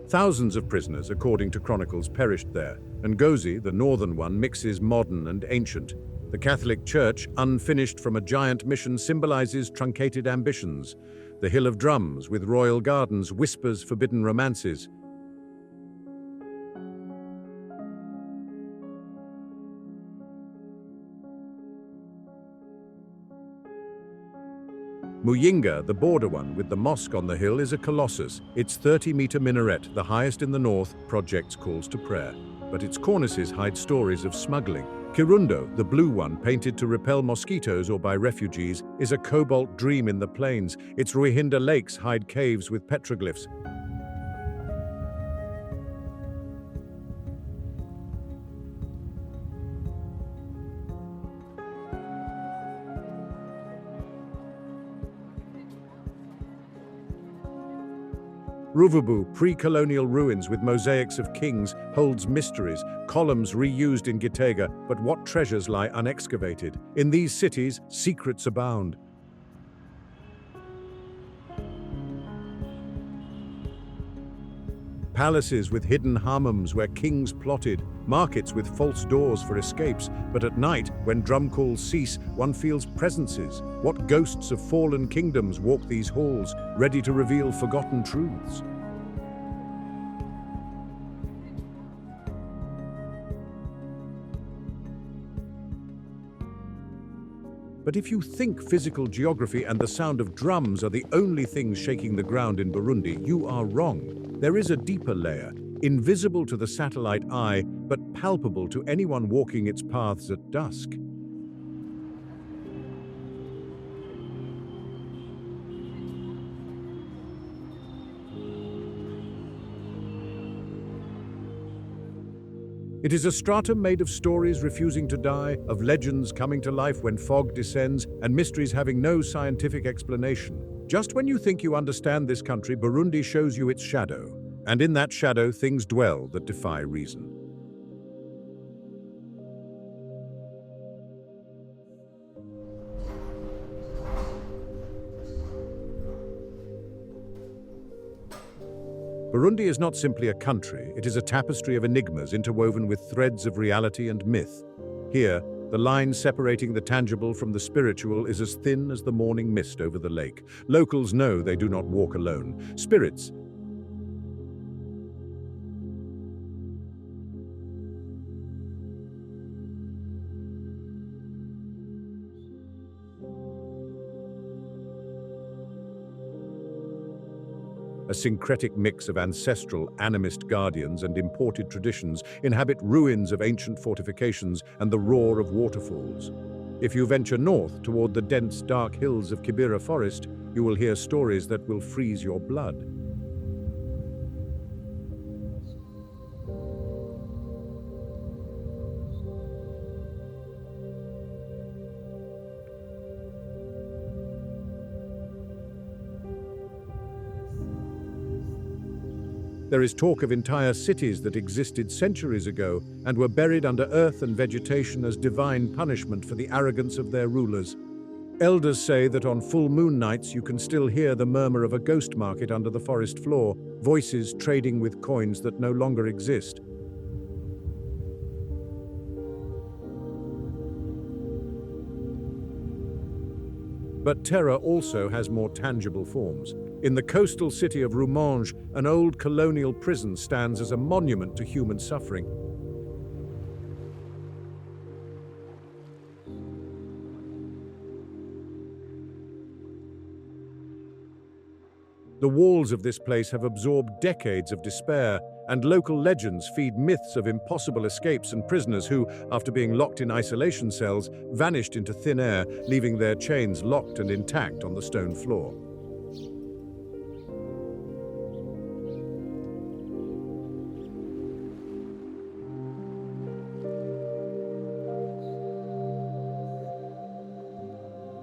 Thousands of prisoners, according to chronicles, perished there. Ngozi, the northern one, mixes modern and ancient. The Catholic Church, unfinished from a giant mission, symbolizes truncated ambitions. The Hill of Drums, with royal gardens, whispers forbidden romances. Muyinga, the border one, with the mosque on the hill, is a colossus. Its 30-meter minaret, the highest in the north, projects calls to prayer. But its cornices hide stories of smuggling. Kirundo, the blue one, painted to repel mosquitoes or by refugees, is a cobalt dream in the plains. Its Ruhinda lakes hide caves with petroglyphs. Ruvubu, pre-colonial ruins with mosaics of kings, holds mysteries, columns reused in Gitega, but what treasures lie unexcavated? In these cities, secrets abound. Palaces with hidden hammams where kings plotted, markets with false doors for escapes, but at night, when drum calls cease, one feels presences. What ghosts of fallen kingdoms walk these halls, ready to reveal forgotten truths? But if you think physical geography and the sound of drums are the only things shaking the ground in Burundi, you are wrong. There is a deeper layer, invisible to the satellite eye, but palpable to anyone walking its paths at dusk. It is a stratum made of stories refusing to die, of legends coming to life when fog descends, and mysteries having no scientific explanation. Just when you think you understand this country, Burundi shows you its shadow. And in that shadow, things dwell that defy reason. Burundi is not simply a country, it is a tapestry of enigmas interwoven with threads of reality and myth. Here, the line separating the tangible from the spiritual is as thin as the morning mist over the lake. Locals know they do not walk alone. Spirits a syncretic mix of ancestral animist guardians and imported traditions, inhabit ruins of ancient fortifications and the roar of waterfalls. If you venture north toward the dense, dark hills of Kibera Forest, you will hear stories that will freeze your blood. There is talk of entire cities that existed centuries ago and were buried under earth and vegetation as divine punishment for the arrogance of their rulers. Elders say that on full moon nights you can still hear the murmur of a ghost market under the forest floor, voices trading with coins that no longer exist. But terror also has more tangible forms. In the coastal city of Rumonge, an old colonial prison stands as a monument to human suffering. The walls of this place have absorbed decades of despair, and local legends feed myths of impossible escapes and prisoners who, after being locked in isolation cells, vanished into thin air, leaving their chains locked and intact on the stone floor.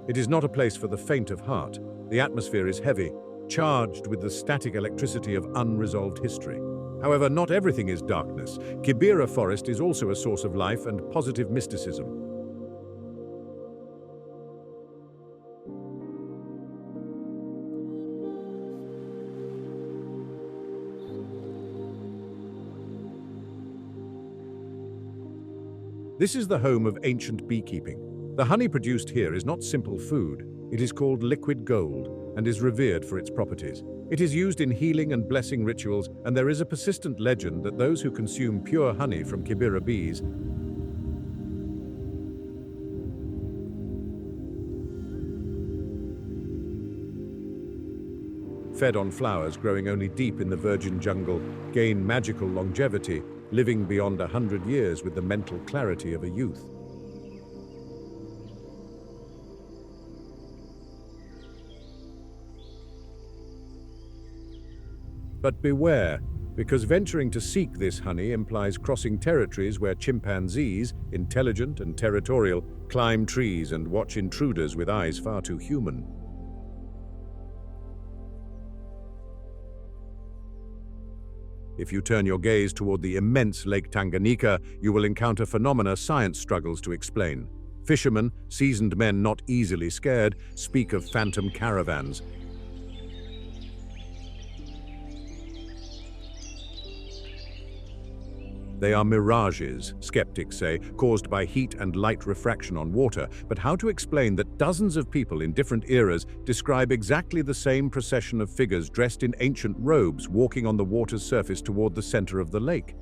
It is not a place for the faint of heart. The atmosphere is heavy, charged with the static electricity of unresolved history. However, not everything is darkness. Kibera Forest is also a source of life and positive mysticism. This is the home of ancient beekeeping. The honey produced here is not simple food. It is called liquid gold and is revered for its properties. It is used in healing and blessing rituals, and there is a persistent legend that those who consume pure honey from Kibera bees fed on flowers growing only deep in the virgin jungle gain magical longevity, living beyond 100 years with the mental clarity of a youth. But beware, because venturing to seek this honey implies crossing territories where chimpanzees, intelligent and territorial, climb trees and watch intruders with eyes far too human. If you turn your gaze toward the immense Lake Tanganyika, you will encounter phenomena science struggles to explain. Fishermen, seasoned men not easily scared, speak of phantom caravans. They are mirages, skeptics say, caused by heat and light refraction on water. But how to explain that dozens of people in different eras describe exactly the same procession of figures dressed in ancient robes walking on the water's surface toward the center of the lake?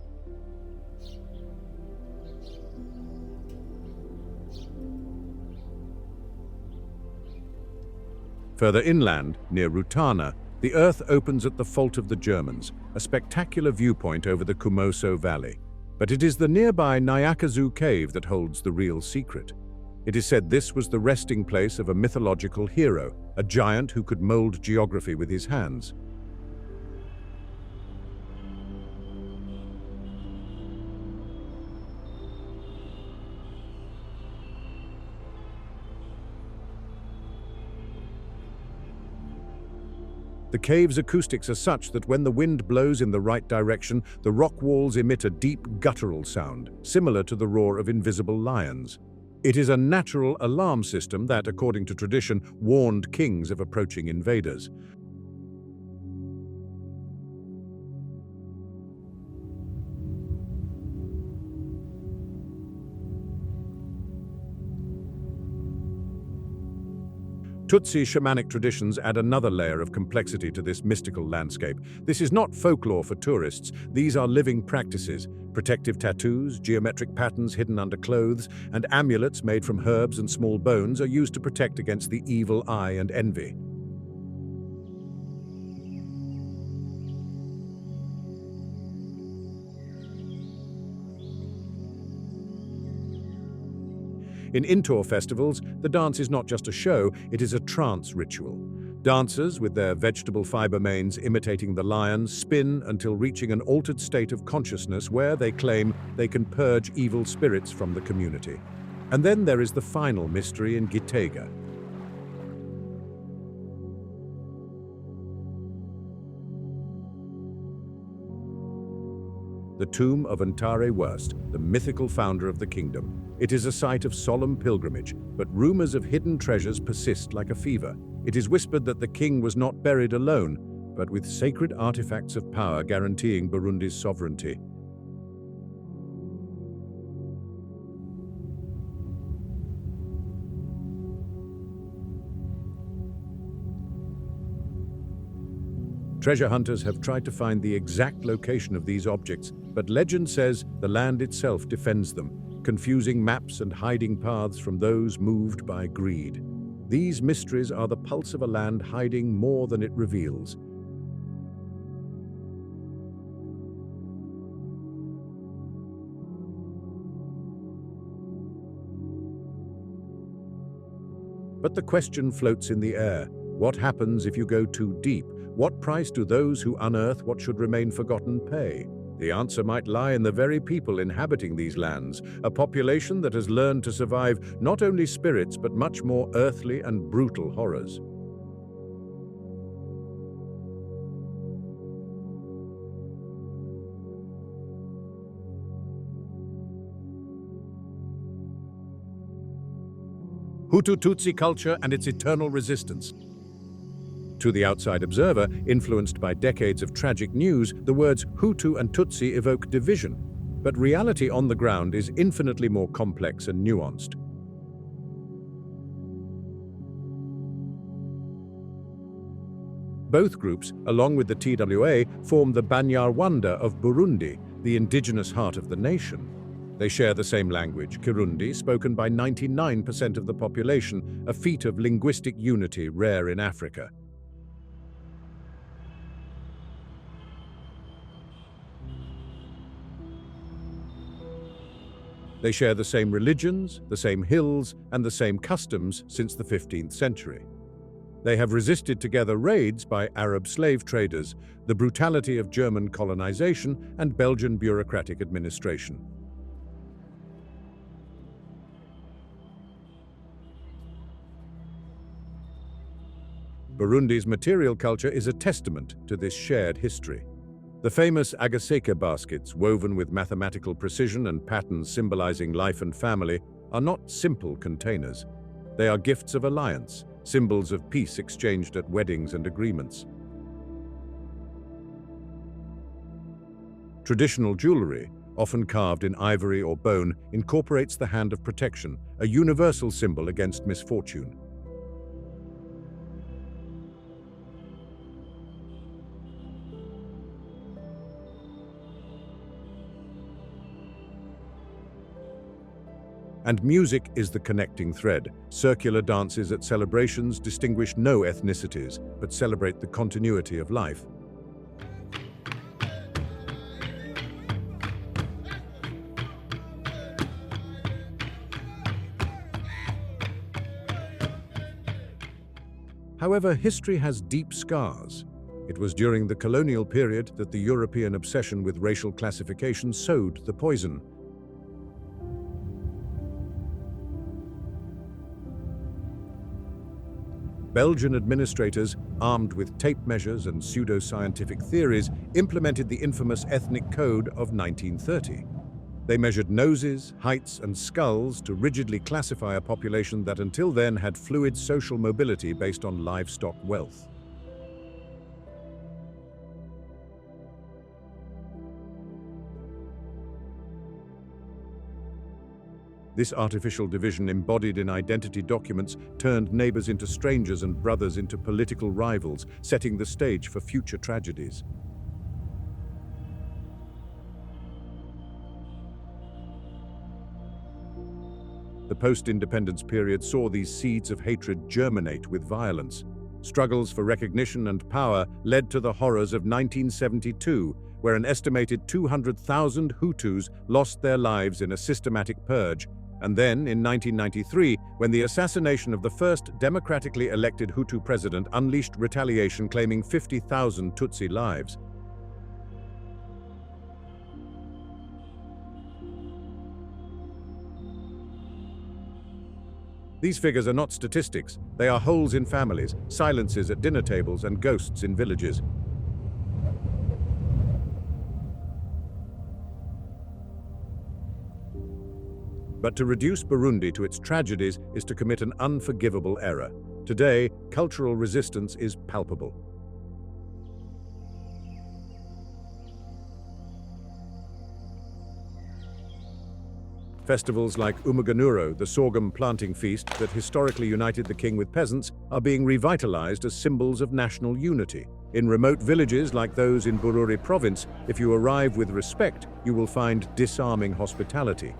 Further inland, near Rutana, the earth opens at the Fault of the Germans, a spectacular viewpoint over the Kumoso Valley. But it is the nearby Nyakazu cave that holds the real secret. It is said this was the resting place of a mythological hero, a giant who could mold geography with his hands. The cave's acoustics are such that when the wind blows in the right direction, the rock walls emit a deep guttural sound, similar to the roar of invisible lions. It is a natural alarm system that, according to tradition, warned kings of approaching invaders. Tutsi shamanic traditions add another layer of complexity to this mystical landscape. This is not folklore for tourists. These are living practices. Protective tattoos, geometric patterns hidden under clothes, and amulets made from herbs and small bones are used to protect against the evil eye and envy. In Intor festivals, the dance is not just a show, it is a trance ritual. Dancers, with their vegetable fiber manes imitating the lions, spin until reaching an altered state of consciousness where they claim they can purge evil spirits from the community. And then there is the final mystery in Gitega. The tomb of Ntare Wurst, the mythical founder of the kingdom. It is a site of solemn pilgrimage, but rumors of hidden treasures persist like a fever. It is whispered that the king was not buried alone, but with sacred artifacts of power guaranteeing Burundi's sovereignty. Treasure hunters have tried to find the exact location of these objects, but legend says the land itself defends them, confusing maps and hiding paths from those moved by greed. These mysteries are the pulse of a land hiding more than it reveals. But the question floats in the air. What happens if you go too deep? What price do those who unearth what should remain forgotten pay? The answer might lie in the very people inhabiting these lands, a population that has learned to survive not only spirits but much more earthly and brutal horrors. Hutu-Tutsi culture and its eternal resistance. To the outside observer, influenced by decades of tragic news, the words Hutu and Tutsi evoke division. But reality on the ground is infinitely more complex and nuanced. Both groups, along with the TWA, form the Banyarwanda of Burundi, the indigenous heart of the nation. They share the same language, Kirundi, spoken by 99% of the population, a feat of linguistic unity rare in Africa. They share the same religions, the same hills, and the same customs since the 15th century. They have resisted together raids by Arab slave traders, the brutality of German colonization, and Belgian bureaucratic administration. Burundi's material culture is a testament to this shared history. The famous agaseke baskets, woven with mathematical precision and patterns symbolizing life and family, are not simple containers. They are gifts of alliance, symbols of peace exchanged at weddings and agreements. Traditional jewelry, often carved in ivory or bone, incorporates the hand of protection, a universal symbol against misfortune. And music is the connecting thread. Circular dances at celebrations distinguish no ethnicities, but celebrate the continuity of life. However, history has deep scars. It was during the colonial period that the European obsession with racial classification sowed the poison. Belgian administrators, armed with tape measures and pseudo-scientific theories, implemented the infamous ethnic code of 1930. They measured noses, heights, and skulls to rigidly classify a population that until then had fluid social mobility based on livestock wealth. This artificial division embodied in identity documents turned neighbors into strangers and brothers into political rivals, setting the stage for future tragedies. The post-independence period saw these seeds of hatred germinate with violence. Struggles for recognition and power led to the horrors of 1972, where an estimated 200,000 Hutus lost their lives in a systematic purge. And then, in 1993, when the assassination of the first democratically elected Hutu president unleashed retaliation claiming 50,000 Tutsi lives. These figures are not statistics. They are holes in families, silences at dinner tables, and ghosts in villages. But to reduce Burundi to its tragedies is to commit an unforgivable error. Today, cultural resistance is palpable. Festivals like Umuganuro, the sorghum planting feast that historically united the king with peasants, are being revitalized as symbols of national unity. In remote villages like those in Bururi province, if you arrive with respect, you will find disarming hospitality.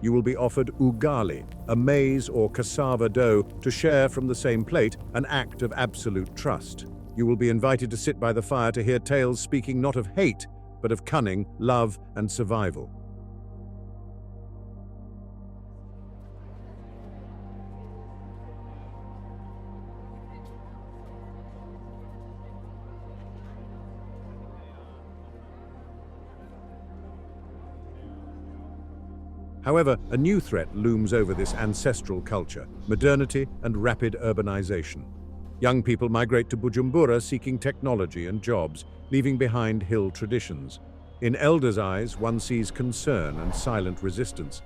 You will be offered ugali, a maize or cassava dough, to share from the same plate, an act of absolute trust. You will be invited to sit by the fire to hear tales speaking not of hate, but of cunning, love, and survival. However, a new threat looms over this ancestral culture: modernity and rapid urbanization. Young people migrate to Bujumbura seeking technology and jobs, leaving behind hill traditions. In elders' eyes, one sees concern and silent resistance.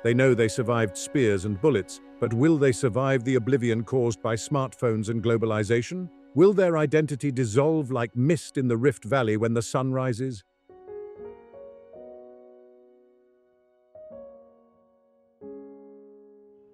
They know they survived spears and bullets, but will they survive the oblivion caused by smartphones and globalization? Will their identity dissolve like mist in the Rift Valley when the sun rises?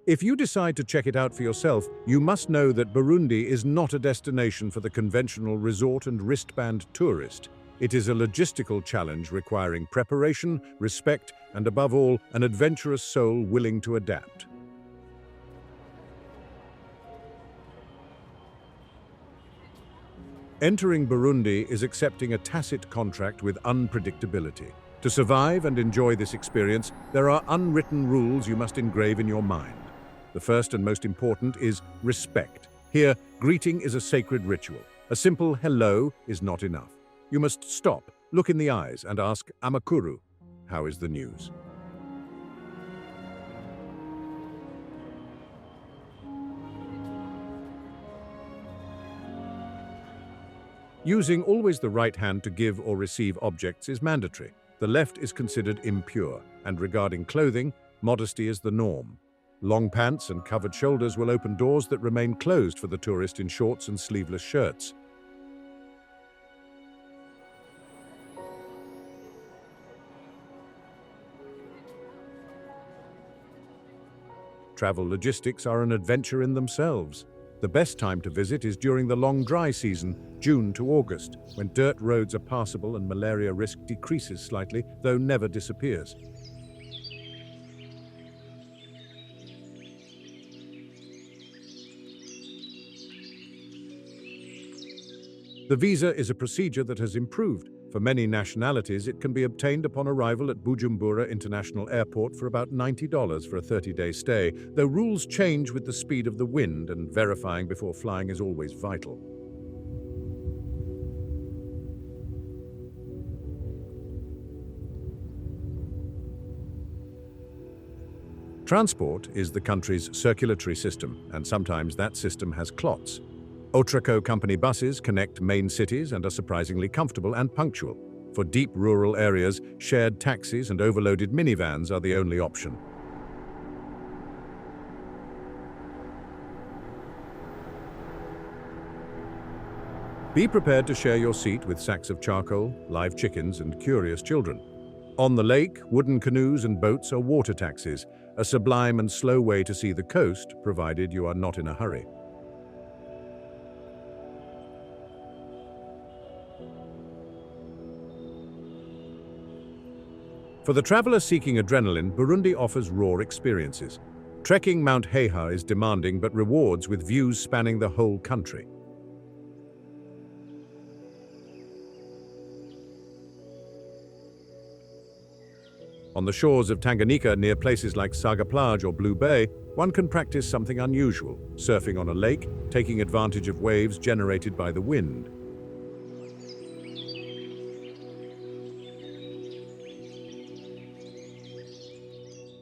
If you decide to check it out for yourself, you must know that Burundi is not a destination for the conventional resort and wristband tourist. It is a logistical challenge requiring preparation, respect, and above all, an adventurous soul willing to adapt. Entering Burundi is accepting a tacit contract with unpredictability. To survive and enjoy this experience, there are unwritten rules you must engrave in your mind. The first and most important is respect. Here, greeting is a sacred ritual. A simple hello is not enough. You must stop, look in the eyes, and ask, "Amakuru, how is the news?" Using always the right hand to give or receive objects is mandatory. The left is considered impure, and regarding clothing, modesty is the norm. Long pants and covered shoulders will open doors that remain closed for the tourist in shorts and sleeveless shirts. Travel logistics are an adventure in themselves. The best time to visit is during the long dry season, June to August, when dirt roads are passable and malaria risk decreases slightly, though never disappears. The visa is a procedure that has improved. For many nationalities, it can be obtained upon arrival at Bujumbura International Airport for about $90 for a 30-day stay, though rules change with the speed of the wind and verifying before flying is always vital. Transport is the country's circulatory system, and sometimes that system has clots. Otraco company buses connect main cities and are surprisingly comfortable and punctual. For deep rural areas, shared taxis and overloaded minivans are the only option. Be prepared to share your seat with sacks of charcoal, live chickens, and curious children. On the lake, wooden canoes and boats are water taxis, a sublime and slow way to see the coast, provided you are not in a hurry. For the traveler seeking adrenaline, Burundi offers raw experiences. Trekking Mount Heiha is demanding but rewards with views spanning the whole country. On the shores of Tanganyika, near places like Saga Plage or Blue Bay, one can practice something unusual, surfing on a lake, taking advantage of waves generated by the wind.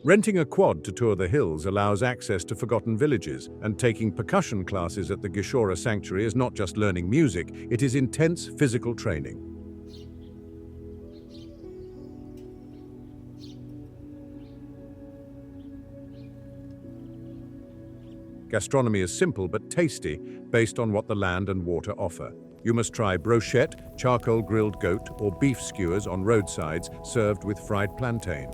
Renting a quad to tour the hills allows access to forgotten villages, and taking percussion classes at the Gishora Sanctuary is not just learning music, it is intense physical training. Gastronomy is simple but tasty, based on what the land and water offer. You must try brochette, charcoal grilled goat, or beef skewers on roadsides served with fried plantain.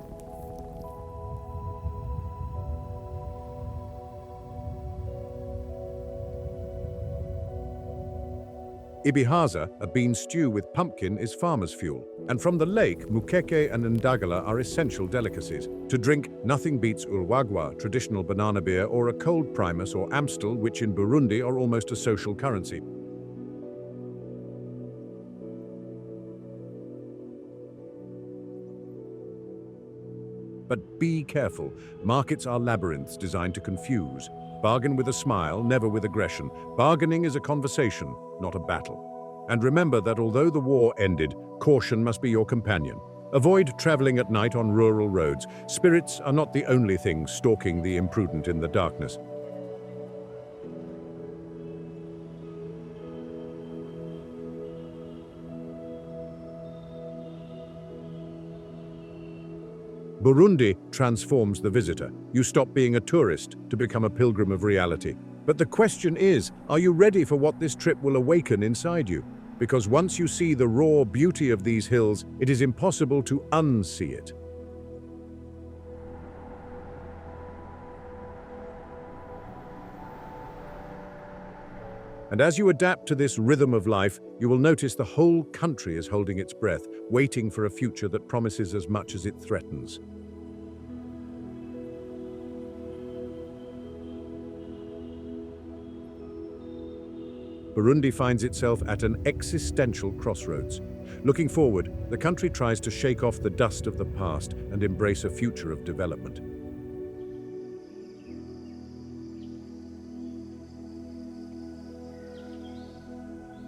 Ibihaza, a bean stew with pumpkin, is farmer's fuel. And from the lake, mukeke and ndagala are essential delicacies. To drink, nothing beats urwagwa, traditional banana beer, or a cold primus or amstel, which in Burundi are almost a social currency. But be careful. Markets are labyrinths designed to confuse. Bargain with a smile, never with aggression. Bargaining is a conversation, not a battle. And remember that although the war ended, caution must be your companion. Avoid traveling at night on rural roads. Spirits are not the only things stalking the imprudent in the darkness. Burundi transforms the visitor. You stop being a tourist to become a pilgrim of reality. But the question is, are you ready for what this trip will awaken inside you? Because once you see the raw beauty of these hills, it is impossible to unsee it. And as you adapt to this rhythm of life, you will notice the whole country is holding its breath, waiting for a future that promises as much as it threatens. Burundi finds itself at an existential crossroads. Looking forward, the country tries to shake off the dust of the past and embrace a future of development.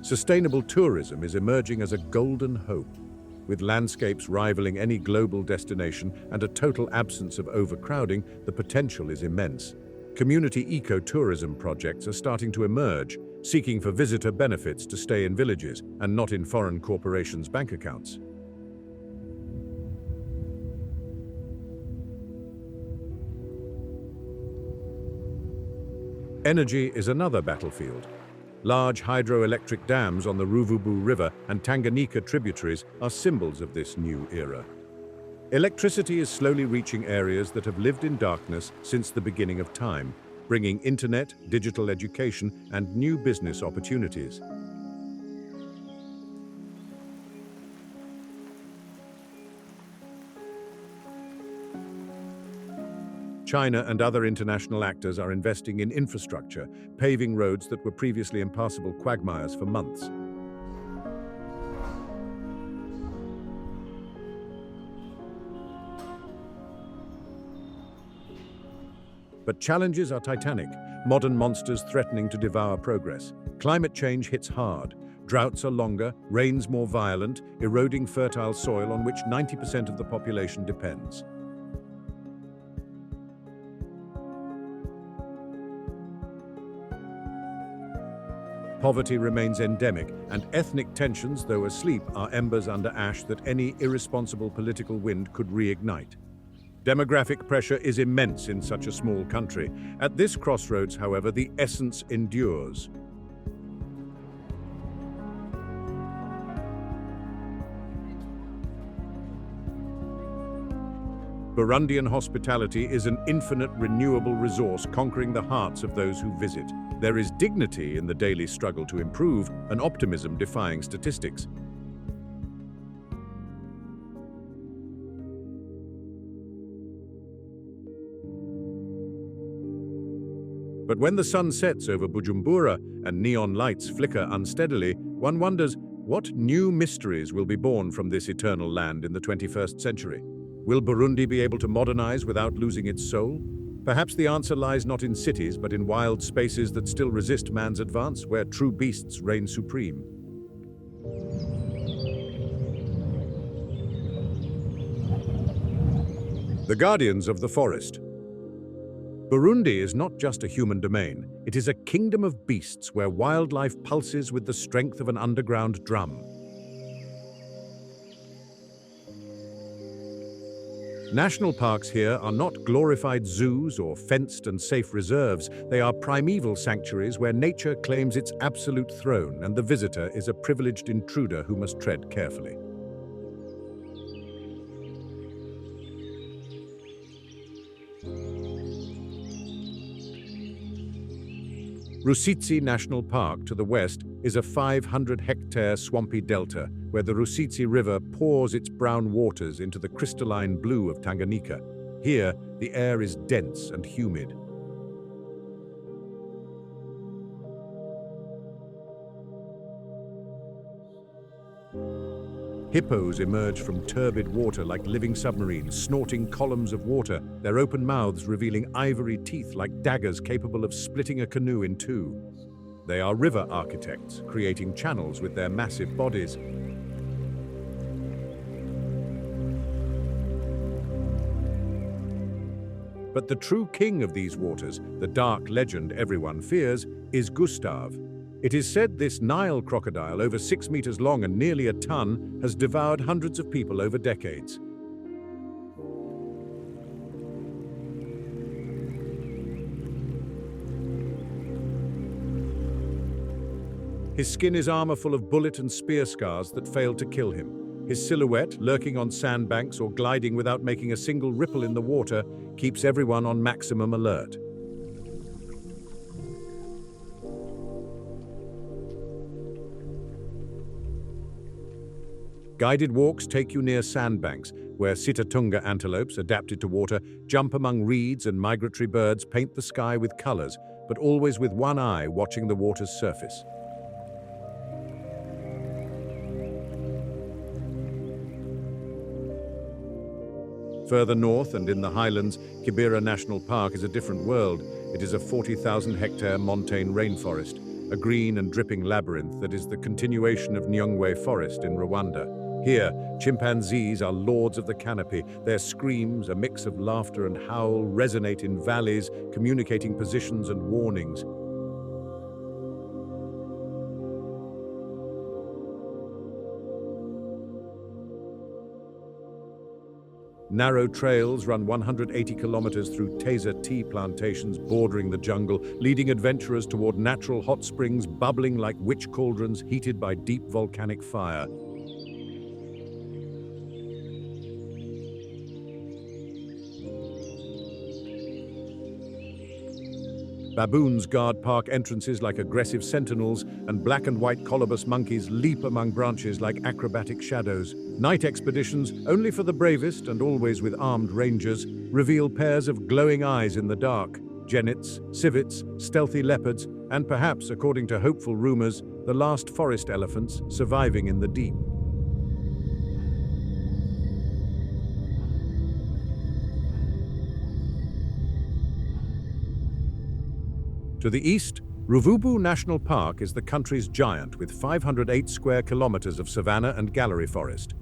Sustainable tourism is emerging as a golden hope. With landscapes rivaling any global destination and a total absence of overcrowding, the potential is immense. Community eco-tourism projects are starting to emerge, seeking for visitor benefits to stay in villages and not in foreign corporations' bank accounts. Energy is another battlefield. Large hydroelectric dams on the Ruvubu River and Tanganyika tributaries are symbols of this new era. Electricity is slowly reaching areas that have lived in darkness since the beginning of time, bringing internet, digital education, and new business opportunities. China and other international actors are investing in infrastructure, paving roads that were previously impassable quagmires for months. But challenges are titanic, modern monsters threatening to devour progress. Climate change hits hard. Droughts are longer, rains more violent, eroding fertile soil on which 90% of the population depends. Poverty remains endemic, and ethnic tensions, though asleep, are embers under ash that any irresponsible political wind could reignite. Demographic pressure is immense in such a small country. At this crossroads, however, the essence endures. Burundian hospitality is an infinite renewable resource conquering the hearts of those who visit. There is dignity in the daily struggle to improve, and optimism defying statistics. But when the sun sets over Bujumbura and neon lights flicker unsteadily, one wonders what new mysteries will be born from this eternal land in the 21st century. Will Burundi be able to modernize without losing its soul? Perhaps the answer lies not in cities, but in wild spaces that still resist man's advance, where true beasts reign supreme. The Guardians of the Forest. Burundi is not just a human domain, it is a kingdom of beasts where wildlife pulses with the strength of an underground drum. National parks here are not glorified zoos or fenced and safe reserves. They are primeval sanctuaries where nature claims its absolute throne and the visitor is a privileged intruder who must tread carefully. Rusizi National Park to the west is a 500-hectare swampy delta where the Rusizi River pours its brown waters into the crystalline blue of Tanganyika. Here, the air is dense and humid. Hippos emerge from turbid water like living submarines, snorting columns of water, their open mouths revealing ivory teeth like daggers capable of splitting a canoe in two. They are river architects, creating channels with their massive bodies. But the true king of these waters, the dark legend everyone fears, is Gustav. It is said this Nile crocodile, over 6 meters long and nearly a ton, has devoured hundreds of people over decades. His skin is armor full of bullet and spear scars that failed to kill him. His silhouette, lurking on sandbanks or gliding without making a single ripple in the water, keeps everyone on maximum alert. Guided walks take you near sandbanks, where Sitatunga antelopes, adapted to water, jump among reeds and migratory birds paint the sky with colors, but always with one eye watching the water's surface. Further north and in the highlands, Kibera National Park is a different world. It is a 40,000-hectare montane rainforest, a green and dripping labyrinth that is the continuation of Nyungwe Forest in Rwanda. Here, chimpanzees are lords of the canopy. Their screams, a mix of laughter and howl, resonate in valleys, communicating positions and warnings. Narrow trails run 180 kilometers through Taser tea plantations bordering the jungle, leading adventurers toward natural hot springs bubbling like witch cauldrons heated by deep volcanic fire. Baboons guard park entrances like aggressive sentinels, and black and white colobus monkeys leap among branches like acrobatic shadows. Night expeditions, only for the bravest and always with armed rangers, reveal pairs of glowing eyes in the dark, genets, civets, stealthy leopards, and perhaps, according to hopeful rumors, the last forest elephants surviving in the deep. To the east, Ruvubu National Park is the country's giant with 508 square kilometers of savanna and gallery forest.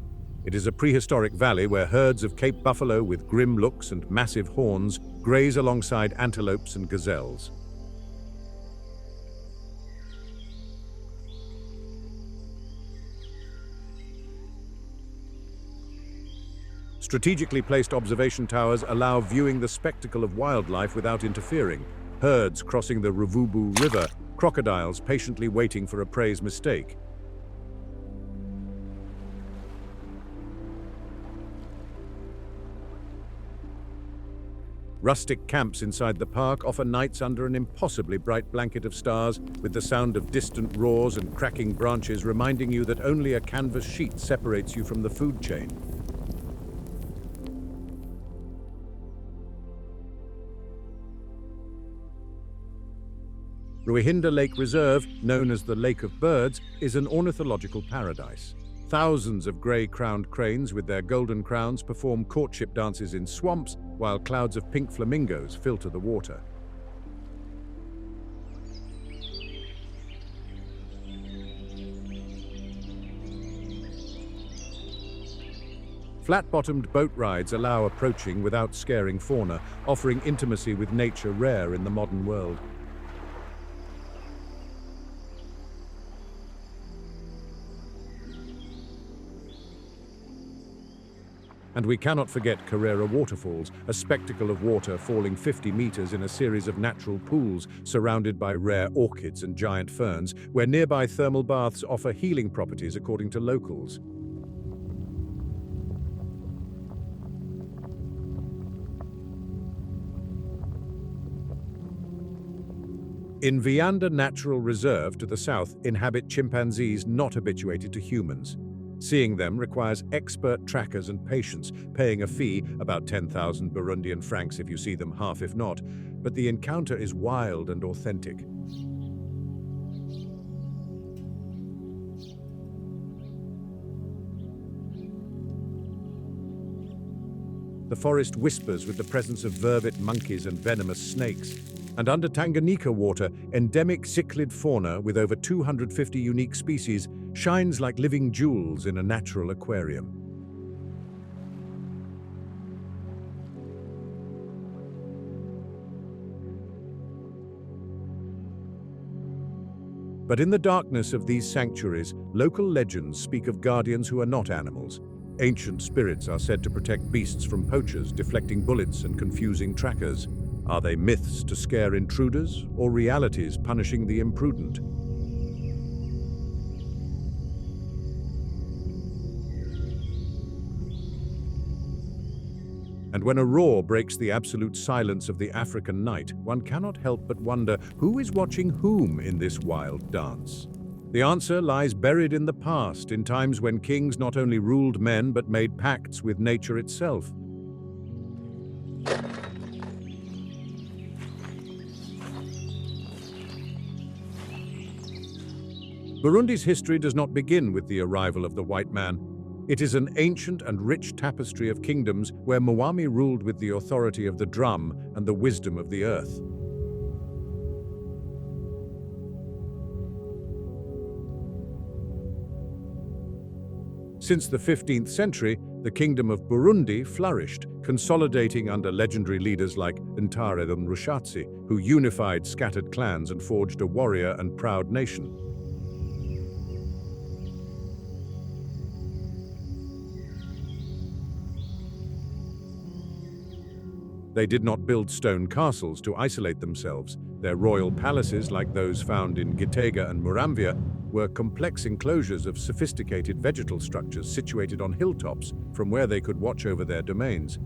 It is a prehistoric valley where herds of Cape buffalo with grim looks and massive horns graze alongside antelopes and gazelles. Strategically placed observation towers allow viewing the spectacle of wildlife without interfering. Herds crossing the Ruvubu River, crocodiles patiently waiting for a prey's mistake. Rustic camps inside the park offer nights under an impossibly bright blanket of stars, with the sound of distant roars and cracking branches reminding you that only a canvas sheet separates you from the food chain. Ruhinda Lake Reserve, known as the Lake of Birds, is an ornithological paradise. Thousands of grey-crowned cranes with their golden crowns perform courtship dances in swamps, while clouds of pink flamingos filter the water. Flat-bottomed boat rides allow approaching without scaring fauna, offering intimacy with nature rare in the modern world. And we cannot forget Carrera Waterfalls, a spectacle of water falling 50 meters in a series of natural pools surrounded by rare orchids and giant ferns, where nearby thermal baths offer healing properties according to locals. In Vianda Natural Reserve to the south inhabit chimpanzees not habituated to humans. Seeing them requires expert trackers and patience, paying a fee, about 10,000 Burundian francs if you see them, half if not, but the encounter is wild and authentic. The forest whispers with the presence of vervet monkeys and venomous snakes. And under Tanganyika water, endemic cichlid fauna with over 250 unique species shines like living jewels in a natural aquarium. But in the darkness of these sanctuaries, local legends speak of guardians who are not animals. Ancient spirits are said to protect beasts from poachers, deflecting bullets and confusing trackers. Are they myths to scare intruders, or realities punishing the imprudent? And when a roar breaks the absolute silence of the African night, one cannot help but wonder who is watching whom in this wild dance. The answer lies buried in the past, in times when kings not only ruled men but made pacts with nature itself. Burundi's history does not begin with the arrival of the white man. It is an ancient and rich tapestry of kingdoms where Mwami ruled with the authority of the drum and the wisdom of the earth. Since the 15th century, the kingdom of Burundi flourished, consolidating under legendary leaders like Ntarerum Rushatsi, who unified scattered clans and forged a warrior and proud nation. They did not build stone castles to isolate themselves. Their royal palaces, like those found in Gitega and Muramvya, were complex enclosures of sophisticated vegetal structures situated on hilltops from where they could watch over their domains.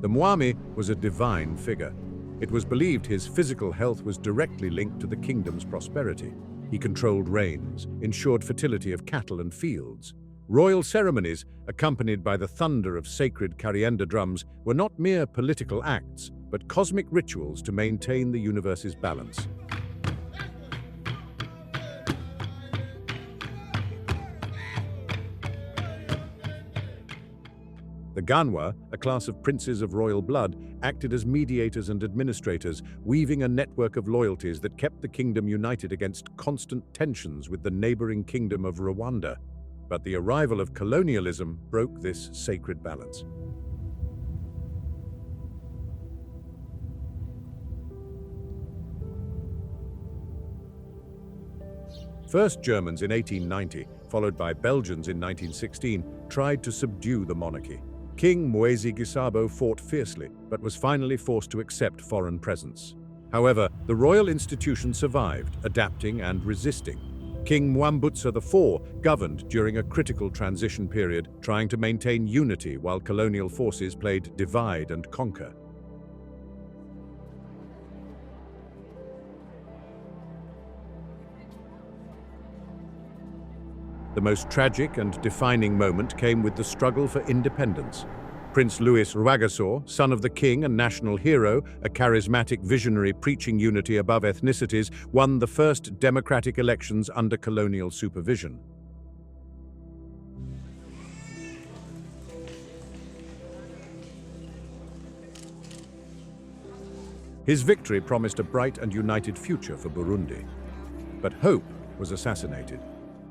The Mwami was a divine figure. It was believed his physical health was directly linked to the kingdom's prosperity. He controlled rains, ensured fertility of cattle and fields. Royal ceremonies, accompanied by the thunder of sacred Karienda drums, were not mere political acts, but cosmic rituals to maintain the universe's balance. The Ganwa, a class of princes of royal blood, acted as mediators and administrators, weaving a network of loyalties that kept the kingdom united against constant tensions with the neighboring kingdom of Rwanda. But the arrival of colonialism broke this sacred balance. First Germans in 1890, followed by Belgians in 1916, tried to subdue the monarchy. King Mwezi Gisabo fought fiercely, but was finally forced to accept foreign presence. However, the royal institution survived, adapting and resisting. King Mwambutsa IV governed during a critical transition period, trying to maintain unity while colonial forces played divide and conquer. The most tragic and defining moment came with the struggle for independence. Prince Louis Rwagasore, son of the king and national hero, a charismatic visionary preaching unity above ethnicities, won the first democratic elections under colonial supervision. His victory promised a bright and united future for Burundi. But hope was assassinated.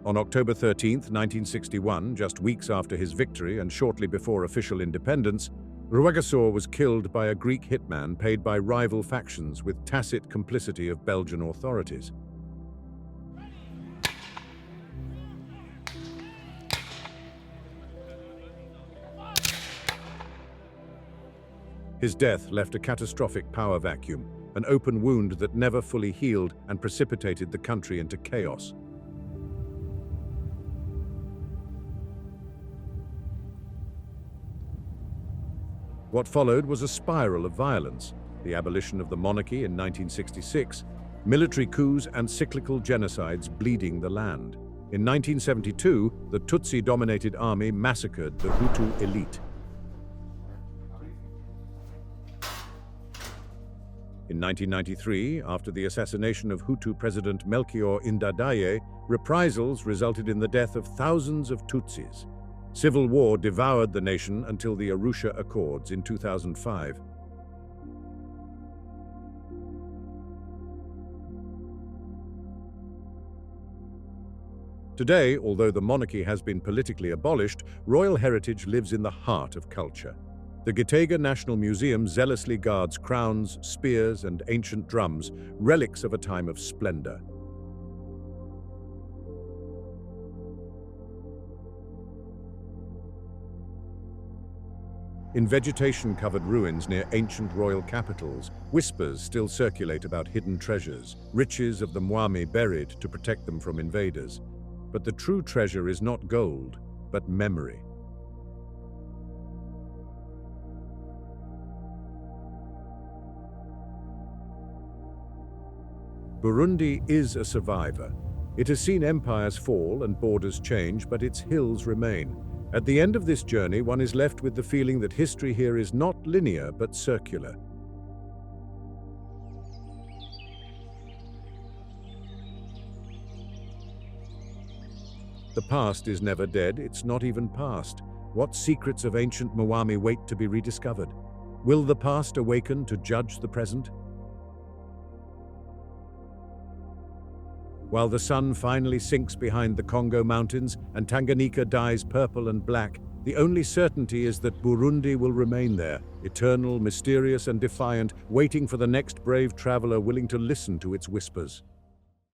On October 13, 1961, just weeks after his victory and shortly before official independence, Rwagasore was killed by a Greek hitman paid by rival factions with tacit complicity of Belgian authorities. His death left a catastrophic power vacuum, an open wound that never fully healed and precipitated the country into chaos. What followed was a spiral of violence: the abolition of the monarchy in 1966, military coups and cyclical genocides bleeding the land. In 1972, the Tutsi-dominated army massacred the Hutu elite. In 1993, after the assassination of Hutu President Melchior Ndadaye, reprisals resulted in the death of thousands of Tutsis. Civil war devoured the nation until the Arusha Accords in 2005. Today, although the monarchy has been politically abolished, royal heritage lives in the heart of culture. The Gitega National Museum zealously guards crowns, spears, and ancient drums, relics of a time of splendor. In vegetation-covered ruins near ancient royal capitals, whispers still circulate about hidden treasures, riches of the Mwami buried to protect them from invaders. But the true treasure is not gold, but memory. Burundi is a survivor. It has seen empires fall and borders change, but its hills remain. At the end of this journey, one is left with the feeling that history here is not linear but circular. The past is never dead, it's not even past. What secrets of ancient Mwami wait to be rediscovered? Will the past awaken to judge the present? While the sun finally sinks behind the Congo mountains and Tanganyika dyes purple and black, the only certainty is that Burundi will remain there, eternal, mysterious and defiant, waiting for the next brave traveler willing to listen to its whispers.